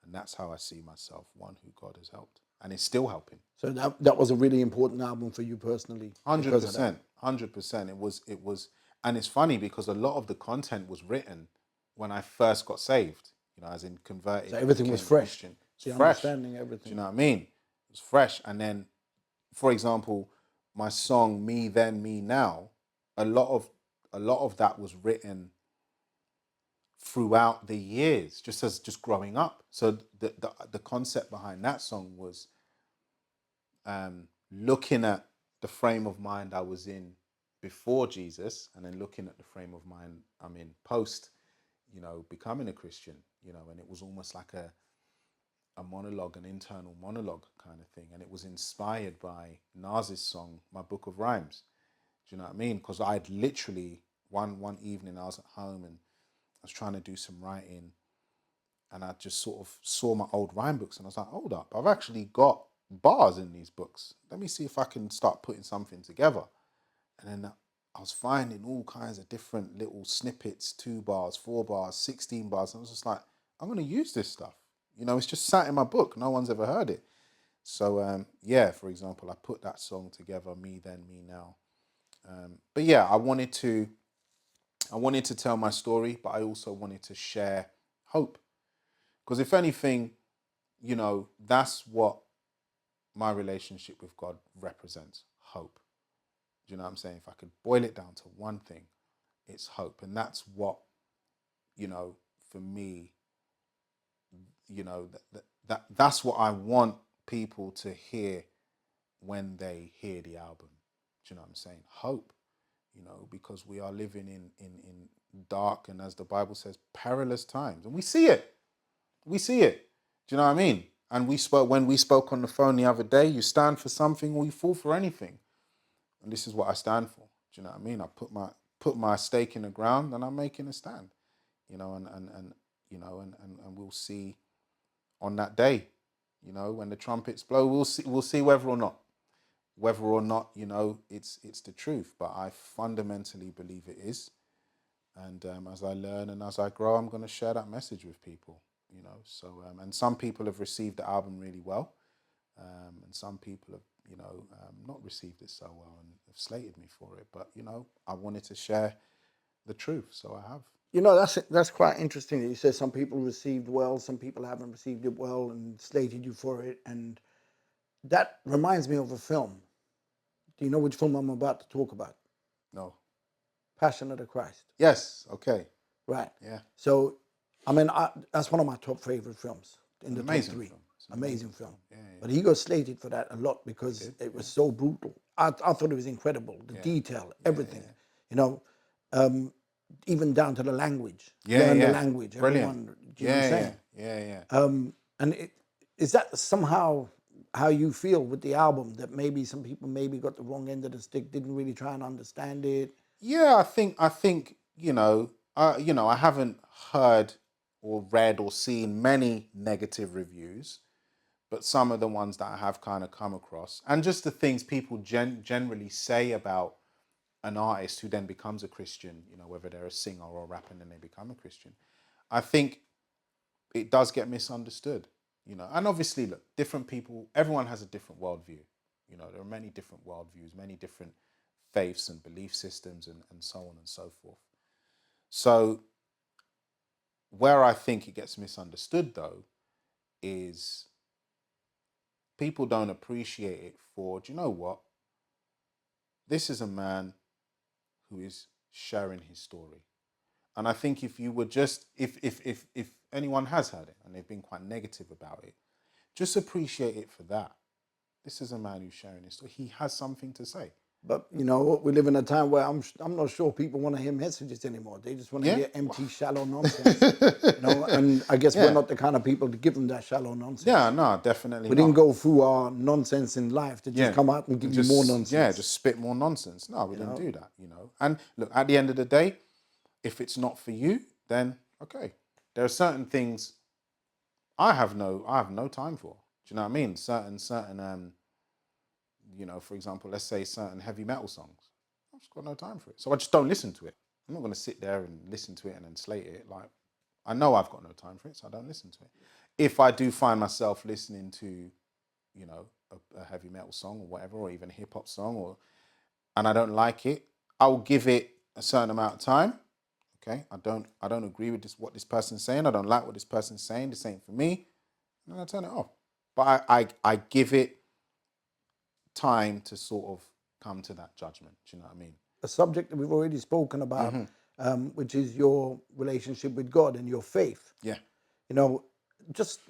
And that's how I see myself, one who God has helped. And is still helping. So that was a really important album for you personally because of that. 100%. It was, and it's funny because a lot of the content was written when I first got saved, you know, as in converted So and everything was became a fresh. Christian. It's The fresh. understanding, Do everything. you know what I mean? It was fresh. And then, for example, my song "Me Then Me Now," a lot of that was written throughout the years, just growing up. So the concept behind that song was looking at the frame of mind I was in before Jesus, and then looking at the frame of mind I'm in post, you know, becoming a Christian, you know, and it was almost like a monologue, an internal monologue kind of thing. And it was inspired by Nas's song, My Book of Rhymes. Do you know what I mean? Because I'd literally, one evening I was at home and I was trying to do some writing, and I just sort of saw my old rhyme books and I was like, hold up, I've actually got bars in these books. Let me see if I can start putting something together. And then I was finding all kinds of different little snippets, 2 bars, 4 bars, 16 bars. And I was just like, I'm going to use this stuff. You know, it's just sat in my book. No one's ever heard it. So, yeah, for example, I put that song together, Me Then, Me Now. But yeah, I wanted to tell my story, but I also wanted to share hope. Because if anything, you know, that's what my relationship with God represents, hope. Do you know what I'm saying? If I could boil it down to one thing, it's hope. And that's what, you know, for me, you know, that's what I want people to hear when they hear the album. Do you know what I'm saying? Hope, you know, because we are living in dark and, as the Bible says, perilous times. And we see it. We see it. Do you know what I mean? And when we spoke on the phone the other day, you stand for something or you fall for anything. And this is what I stand for. Do you know what I mean? I put my stake in the ground and I'm making a stand. You know, and you know, and we'll see on that day, you know, when the trumpets blow, we'll see whether or not, you know, it's the truth. But I fundamentally believe it is. And as I learn and as I grow, I'm going to share that message with people, you know. So, and some people have received the album really well. And some people have not received it so well and have slated me for it. But, I wanted to share the truth, so I have. That's quite interesting that you said some people received well, some people haven't received it well and slated you for it. And that reminds me of a film. Do you know which film I'm about to talk about? No. Passion of the Christ. Yes. Okay. Right. Yeah. So, that's one of my top favorite films in the top Amazing three. film. It's an Amazing film. Yeah, yeah. But he got slated for that a lot because it was so brutal. I thought it was incredible. The detail, everything. Even down to the language. Yeah, Learn the yeah. language. Brilliant. Everyone, do you know what I'm saying? Yeah. And is that somehow how you feel with the album, that maybe some people maybe got the wrong end of the stick, didn't really try and understand it? Yeah, I think I haven't heard or read or seen many negative reviews, but some of the ones that I have kind of come across, and just the things people generally say about an artist who then becomes a Christian, whether they're a singer or a rapper and then they become a Christian, I think it does get misunderstood, And obviously, look, different people, everyone has a different worldview. There are many different worldviews, many different faiths and belief systems and so on and so forth. So where I think it gets misunderstood, though, is people don't appreciate it for, do you know what? This is a man who is sharing his story. And I think if you were just, if anyone has heard it and they've been quite negative about it, just appreciate it for that. This is a man who's sharing his story. He has something to say. But we live in a time where I'm not sure people want to hear messages anymore. They just want to hear empty, shallow nonsense. And I guess we're not the kind of people to give them that shallow nonsense. Yeah, no, definitely we not. didn't go through our nonsense in life to just come out and give you more nonsense. Yeah, just spit more nonsense. No, we didn't do that, And look, at the end of the day, if it's not for you, then okay. There are certain things I have no time for. Do you know what I mean? Certain for example, let's say certain heavy metal songs. I've just got no time for it. So I just don't listen to it. I'm not going to sit there and listen to it and then slate it. Like, I know I've got no time for it, so I don't listen to it. If I do find myself listening to, a heavy metal song or whatever, or even a hip hop song, and I don't like it, I'll give it a certain amount of time. Okay, I don't agree with what this person's saying. I don't like what this person's saying. This ain't for me. And I turn it off. But I give it time to sort of come to that judgment. Do you know what I mean? A subject that we've already spoken about, which is your relationship with God and your faith. Yeah. Just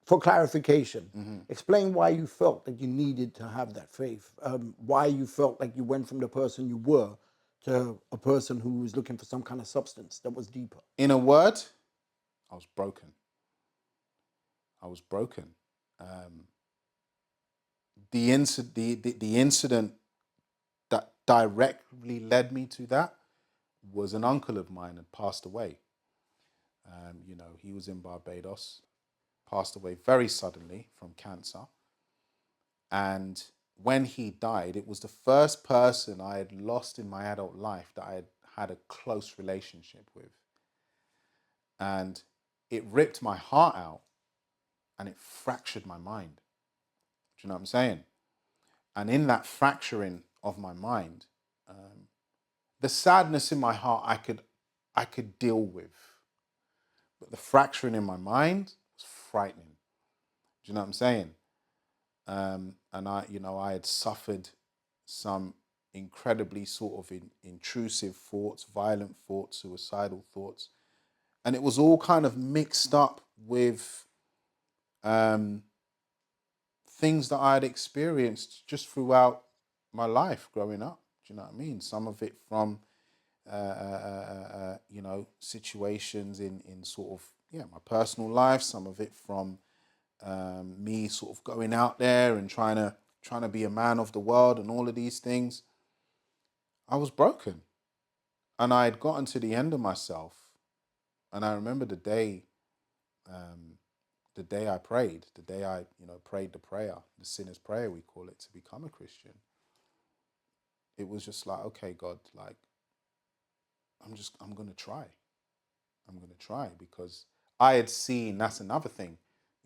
for clarification, explain why you felt that you needed to have that faith. Why you felt like you went from the person you were to a person who was looking for some kind of substance that was deeper. In a word, I was broken. I was broken. The incident that directly led me to that was an uncle of mine had passed away. He was in Barbados, passed away very suddenly from cancer. And when he died, it was the first person I had lost in my adult life that I had had a close relationship with. And it ripped my heart out and it fractured my mind. Do you know what I'm saying? And in that fracturing of my mind, the sadness in my heart I could deal with. But the fracturing in my mind was frightening. Do you know what I'm saying? And I had suffered some incredibly sort of intrusive thoughts, violent thoughts, suicidal thoughts. And it was all kind of mixed up with things that I had experienced just throughout my life growing up. Do you know what I mean? Some of it from, situations in sort of, my personal life. Some of it from me sort of going out there and trying to be a man of the world and all of these things. I was broken. And I had gotten to the end of myself. And I remember the day I prayed, the day I, prayed the prayer, the sinner's prayer, we call it, to become a Christian. It was just like, okay, God, like, I'm going to try. I'm going to try because I had seen, that's another thing.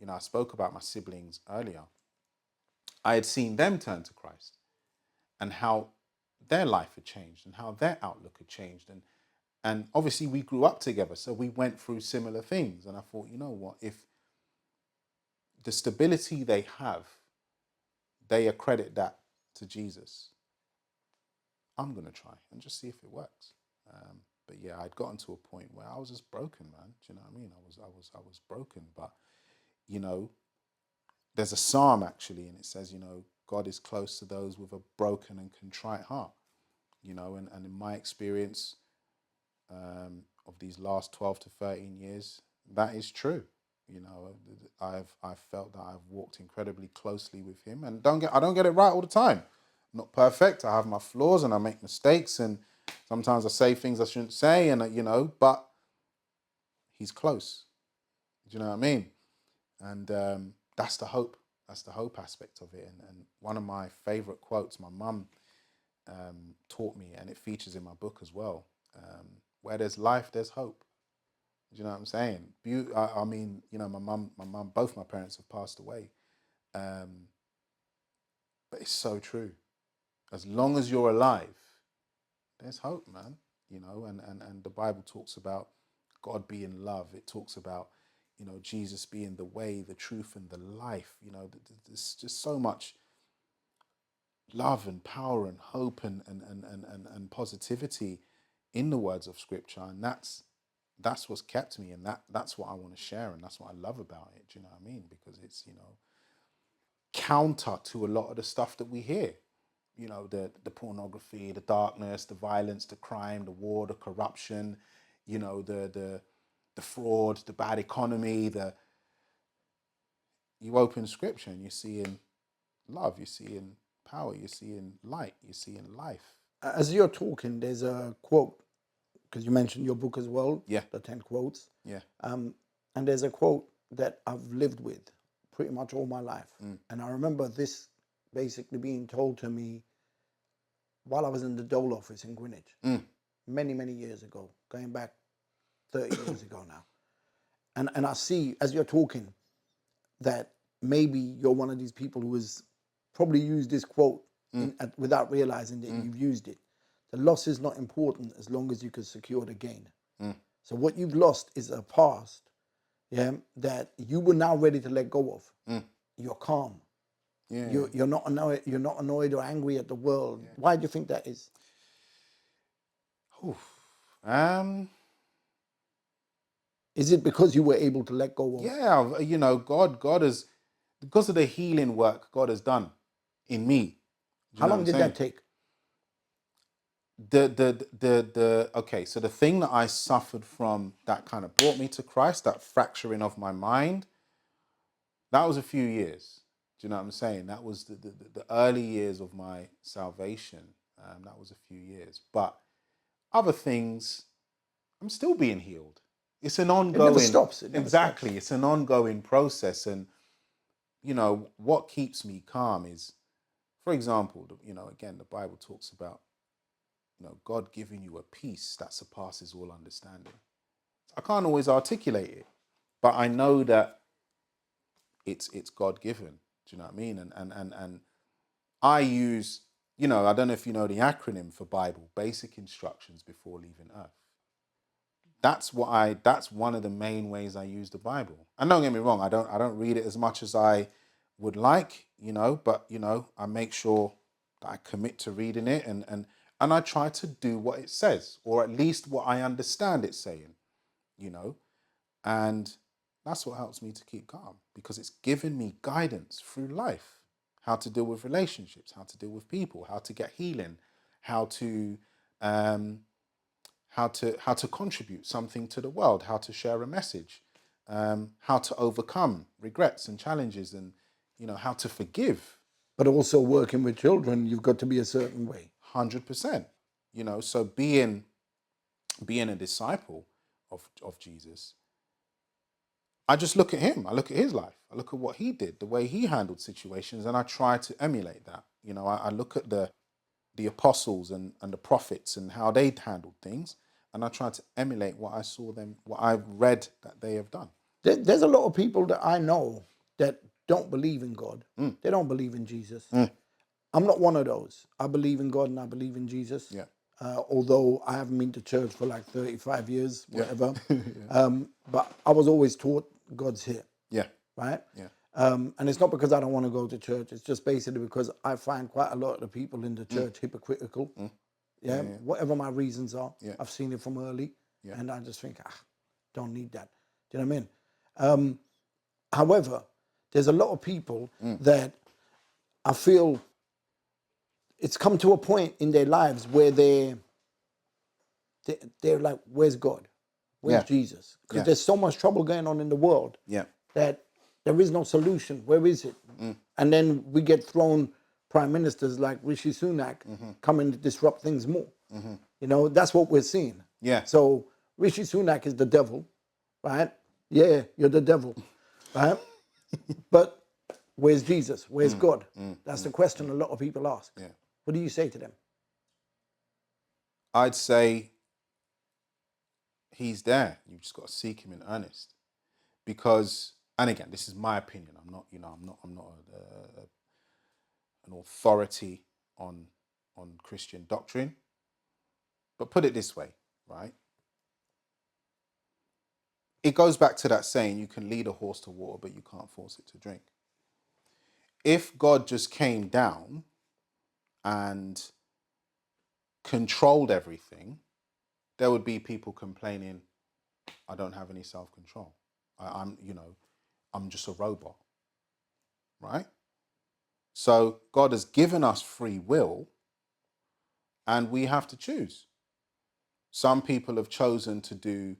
I spoke about my siblings earlier. I had seen them turn to Christ and how their life had changed and how their outlook had changed. And obviously we grew up together, so we went through similar things. And I thought, you know what, if the stability they have, they accredit that to Jesus, I'm going to try and just see if it works. But yeah, I'd gotten to a point where I was just broken, man. Do you know what I mean? I was broken. But, you know, there's a psalm actually, and it says, you know, God is close to those with a broken and contrite heart. You know, and in my experience of these last 12 to 13 years, that is true. You know, I've felt that I've walked incredibly closely with him, and I don't get it right all the time. I'm not perfect. I have my flaws and I make mistakes, and sometimes I say things I shouldn't say, and you know, but he's close. Do you know what I mean? And that's the hope. That's the hope aspect of it. And one of my favorite quotes, my mum taught me, and it features in my book as well. Where there's life, there's hope. Do you know what I'm saying? I mean, you know, my mum, both my parents have passed away. But it's so true. As long as you're alive, there's hope, man. You know, and the Bible talks about God being love. It talks about, you know, Jesus being the way, the truth, and the life. You know, there's just so much love and power and hope and positivity in the words of Scripture, and that's what's kept me, and that's what I want to share, and that's what I love about it. Do you know what I mean? Because it's, you know, counter to a lot of the stuff that we hear. You know, the pornography, the darkness, the violence, the crime, the war, the corruption, you know, the fraud, the bad economy. You open Scripture and you see in love, you see in power, you see in light, you see in life. As you're talking, there's a quote, because you mentioned your book as well. Yeah. The 10 quotes. Yeah. And there's a quote that I've lived with pretty much all my life. And I remember this basically being told to me while I was in the Dole office in Greenwich, many, many years ago, going back 30 years ago now. And I see, as you're talking, that maybe you're one of these people who has probably used this quote without realizing that you've used it. The loss is not important as long as you can secure the gain. So what you've lost is a past, yeah, that you were now ready to let go of. You're calm. Yeah. You're not annoyed. You're not annoyed or angry at the world. Yeah. Why do you think that is? Is it because you were able to let go of? Yeah, you know, God has, because of the healing work God has done in me. How long did that take? Okay, so the thing that I suffered from that kind of brought me to Christ, that fracturing of my mind, that was a few years. Do you know what I'm saying? That was the early years of my salvation. That was a few years. But other things, I'm still being healed. It's an ongoing... It never stops. It never stops. It's an ongoing process. And, you know, what keeps me calm is, for example, you know, again, the Bible talks about, you know, God giving you a peace that surpasses all understanding. I can't always articulate it, but I know that it's God given. Do you know what I mean? And I use, you know, I don't know if you know the acronym for Bible, basic instructions before leaving earth. That's one of the main ways I use the Bible. And don't get me wrong, I don't read it as much as I would like, you know, but, you know, I make sure that I commit to reading it and I try to do what it says, or at least what I understand it's saying, you know, and that's what helps me to keep calm, because it's given me guidance through life, how to deal with relationships, how to deal with people, how to get healing, how to contribute something to the world, how to share a message, how to overcome regrets and challenges, and, you know, how to forgive. But also working with children, you've got to be a certain way. 100%. You know, so being a disciple of Jesus, I just look at him. I look at his life. I look at what he did, the way he handled situations, and I try to emulate that. You know, I look at the apostles and the prophets and how they handled things, and I try to emulate what I read that they have done. There's a lot of people that I know that don't believe in God. They don't believe in Jesus. I'm not one of those. I believe in God and I believe in Jesus. Yeah. Although I haven't been to church for like 35 years, whatever. Yeah. But I was always taught God's here, Yeah. right? Yeah. And it's not because I don't want to go to church. It's just basically because I find quite a lot of the people in the church hypocritical. Yeah, whatever my reasons are, I've seen it from early, and I just think, don't need that. Do you know what I mean? However, there's a lot of people that I feel it's come to a point in their lives where they're like, where's God? Where's Jesus? Because there's so much trouble going on in the world that there is no solution. Where is it? And then we get thrown prime ministers like Rishi Sunak coming to disrupt things more. You know, that's what we're seeing. Yeah. So Rishi Sunak is the devil, right? Yeah, you're the devil, right? But where's Jesus? Where's God? That's the question a lot of people ask. Yeah. What do you say to them? I'd say he's there. You've just got to seek him in earnest. Because, and again, this is my opinion. I'm not, I'm not an authority on Christian doctrine. But put it this way, right? It goes back to that saying, you can lead a horse to water, but you can't force it to drink. If God just came down and controlled everything, there would be people complaining, I don't have any self-control. I'm just a robot, right? So God has given us free will and we have to choose. Some people have chosen to do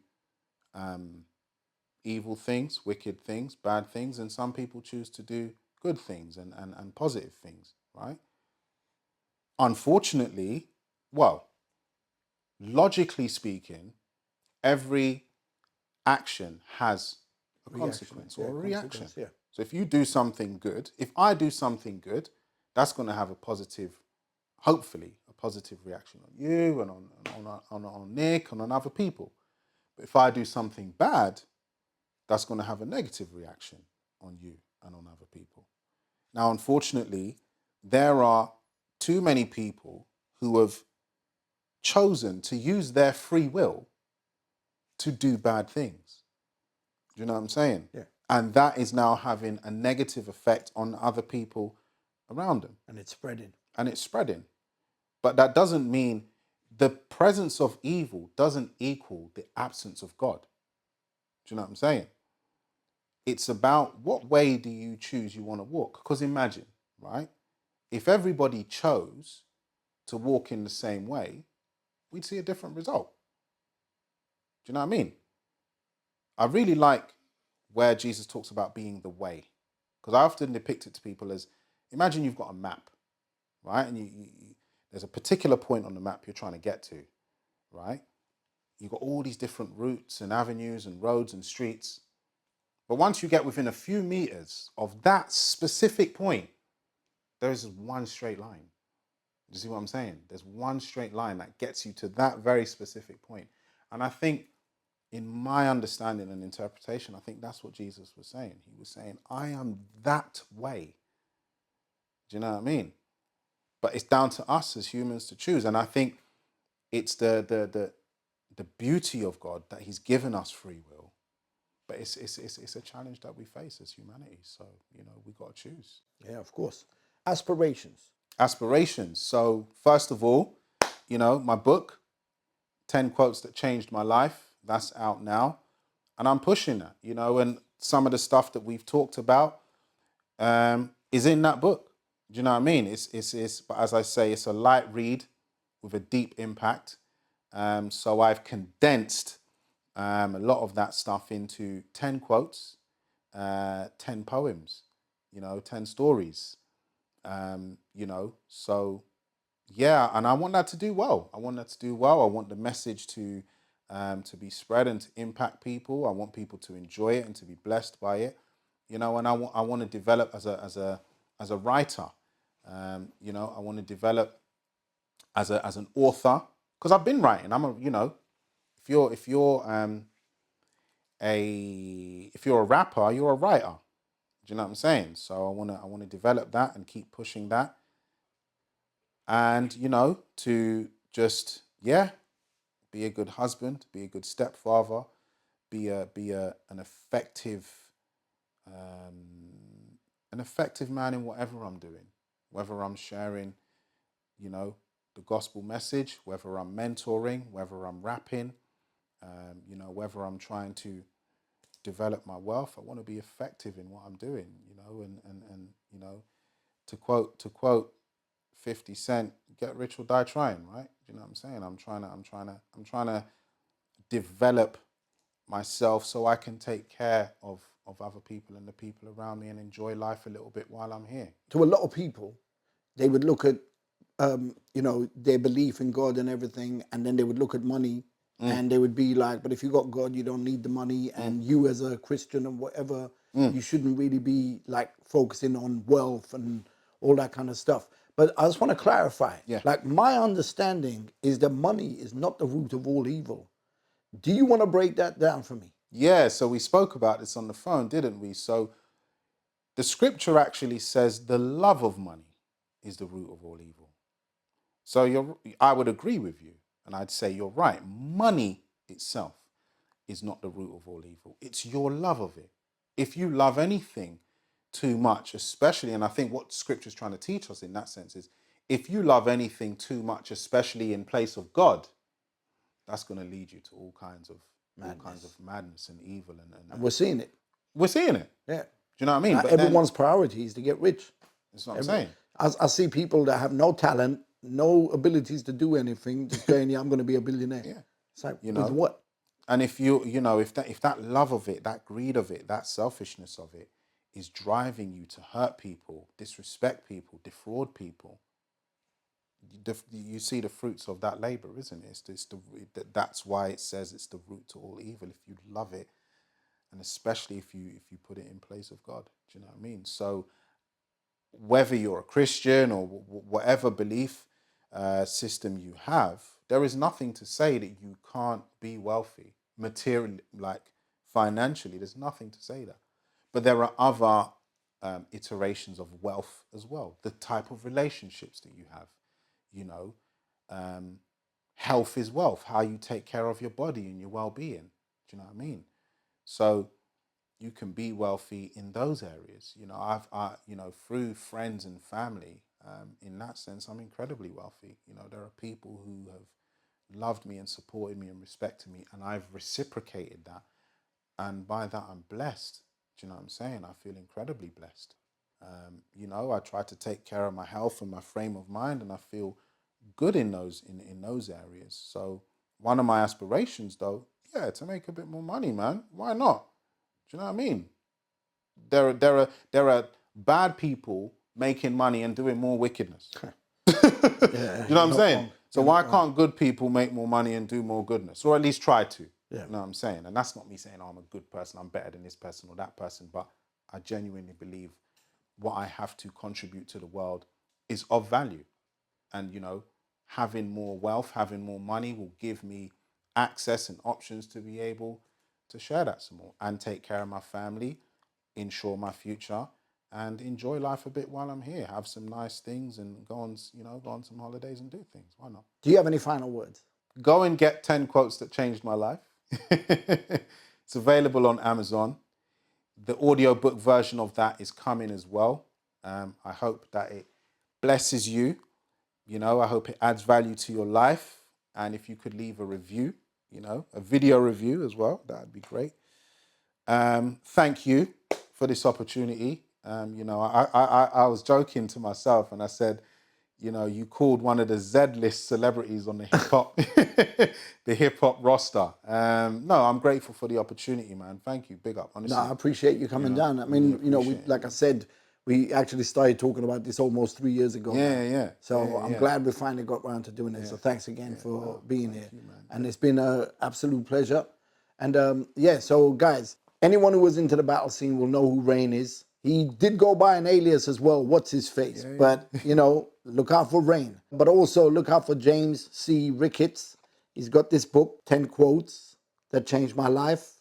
evil things, wicked things, bad things, and some people choose to do good things and positive things, right? Unfortunately, well, logically speaking, every action has a consequence or a reaction. Yeah. So if you do something good, if I do something good, that's going to have a positive, hopefully, a positive reaction on you and on Nick and on other people. But if I do something bad, that's going to have a negative reaction on you and on other people. Now, unfortunately, there are too many people who have chosen to use their free will to do bad things. Do you know what I'm saying? Yeah. And that is now having a negative effect on other people around them. And it's spreading. And it's spreading. But that doesn't mean the presence of evil doesn't equal the absence of God. Do you know what I'm saying? It's about what way do you choose you want to walk? Because imagine, right? If everybody chose to walk in the same way, we'd see a different result. Do you know what I mean? I really like where Jesus talks about being the way. Because I often depict it to people as, imagine you've got a map, right? And there's a particular point on the map you're trying to get to, right? You've got all these different routes and avenues and roads and streets. But once you get within a few meters of that specific point, there is one straight line. Do you see what I'm saying? There's one straight line that gets you to that very specific point. And I think in my understanding and interpretation, I think that's what Jesus was saying. He was saying, I am that way. Do you know what I mean? But it's down to us as humans to choose. And I think it's the beauty of God that he's given us free will. But it's a challenge that we face as humanity. So, we've got to choose. Yeah, of course. Aspirations. Aspirations. So first of all, my book, 10 Quotes That Changed My Life, that's out now. And I'm pushing that, and some of the stuff that we've talked about is in that book. Do you know what I mean? But as I say, it's a light read with a deep impact. So I've condensed a lot of that stuff into 10 quotes, 10 poems, 10 stories, so yeah, and I want that to do well. I want the message to be spread and to impact people. I want people to enjoy it and to be blessed by it, and I want to develop as a writer. I want to develop as an author because I've been writing. If you're a rapper, you're a writer. Do you know what I'm saying? So I wanna develop that and keep pushing that. And, you know, to just, yeah, be a good husband, be a good stepfather, be an effective man in whatever I'm doing, whether I'm sharing, you know, the gospel message, whether I'm mentoring, whether I'm rapping, you know, whether I'm trying to develop my wealth. I want to be effective in what I'm doing, you know, and you know, to quote 50 Cent, get rich or die trying, right? You know what I'm saying? I'm trying to develop myself so I can take care of other people and the people around me and enjoy life a little bit while I'm here. To a lot of people, they would look at, you know, their belief in God and everything, and then they would look at money, and they would be like, but if you got God, you don't need the money, and you as a Christian and whatever, you shouldn't really be like focusing on wealth and all that kind of stuff. But I just want to clarify, Yeah. like my understanding is that money is not the root of all evil. Do you want to break that down for me? Yeah, so we spoke about this on the phone, didn't we? So the scripture actually says the love of money is the root of all evil. So I would agree with you, and I'd say you're right. Money itself is not the root of all evil. It's your love of it. If you love anything too much, especially, and I think what scripture is trying to teach us in that sense is, if you love anything too much, especially in place of God, that's going to lead you to all kinds of madness and evil, And we're seeing it. we're seeing it. Yeah. Do you know what I mean? But Everyone's priority is to get rich. that's what I'm saying. I see people that have no talent, no abilities to do anything, just saying, yeah, I'm going to be a billionaire. Yeah. It's like, You with know? what? And if if that love of it, that greed of it, that selfishness of it is driving you to hurt people, disrespect people, defraud people, you see the fruits of that labor, isn't it? That's why it says it's the root to all evil. If you love it, and especially if you put it in place of God, do you know what I mean? So whether you're a Christian or whatever belief system you have, there is nothing to say that you can't be wealthy materially, like financially. There's nothing to say that. But there are other iterations of wealth as well. The type of relationships that you have, you know, health is wealth. How you take care of your body and your well-being. Do you know what I mean? So you can be wealthy in those areas. You know, you know, through friends and family, in that sense, I'm incredibly wealthy. You know, there are people who have loved me and supported me and respected me, and I've reciprocated that. And by that, I'm blessed. Do you know what I'm saying? I feel incredibly blessed. You know, I try to take care of my health and my frame of mind, and I feel good in those areas. So one of my aspirations, though, yeah, to make a bit more money, man. Why not? Do you know what I mean? There are bad people making money and doing more wickedness. Yeah, You know what I'm saying? wrong. So why can't good people make more money and do more goodness, or at least try to? Yeah. You know what I'm saying? And that's not me saying, oh, I'm a good person, I'm better than this person or that person, but I genuinely believe what I have to contribute to the world is of value. And, you know, having more wealth, having more money will give me access and options to be able to share that some more and take care of my family, ensure my future, and enjoy life a bit while I'm here. Have some nice things and go on some holidays and do things. Why not? Do you have any final words? Go and get 10 quotes that changed my life. It's available on Amazon. The audiobook version of that is coming as well. I hope that it blesses you. You know, I hope it adds value to your life. And if you could leave a review, you know, a video review as well, that'd be great. Thank you for this opportunity. You know, I was joking to myself and I said, you know, you called one of the Z-list celebrities on the hip hop roster. No, I'm grateful for the opportunity, man. Thank you. Big up, honestly. No, I appreciate you coming down. I mean, really you know, appreciate it, like I said, we actually started talking about this almost 3 years ago. Yeah. So I'm glad we finally got around to doing it. So thanks again for being here. And it's been an absolute pleasure. And yeah, so guys, anyone who was into the battle scene will know who Reain is. He did go by an alias as well, What's His Face. But, you know, look out for Reain. But also look out for James C. Ricketts. He's got this book, 10 Quotes That Changed My Life.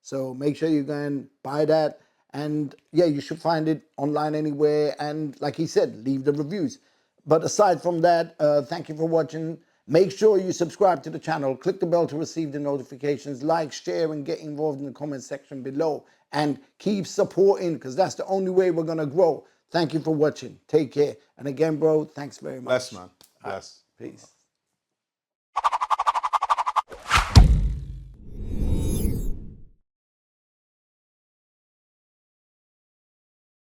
So make sure you go and buy that And yeah, you should find it online anywhere. And like he said, leave the reviews. But aside from that, thank you for watching. Make sure you subscribe to the channel. Click the bell to receive the notifications. Like, share, and get involved in the comment section below. And keep supporting, because that's the only way we're going to grow. Thank you for watching. Take care. And again, bro, thanks very much. Bless, man. Bless. Peace.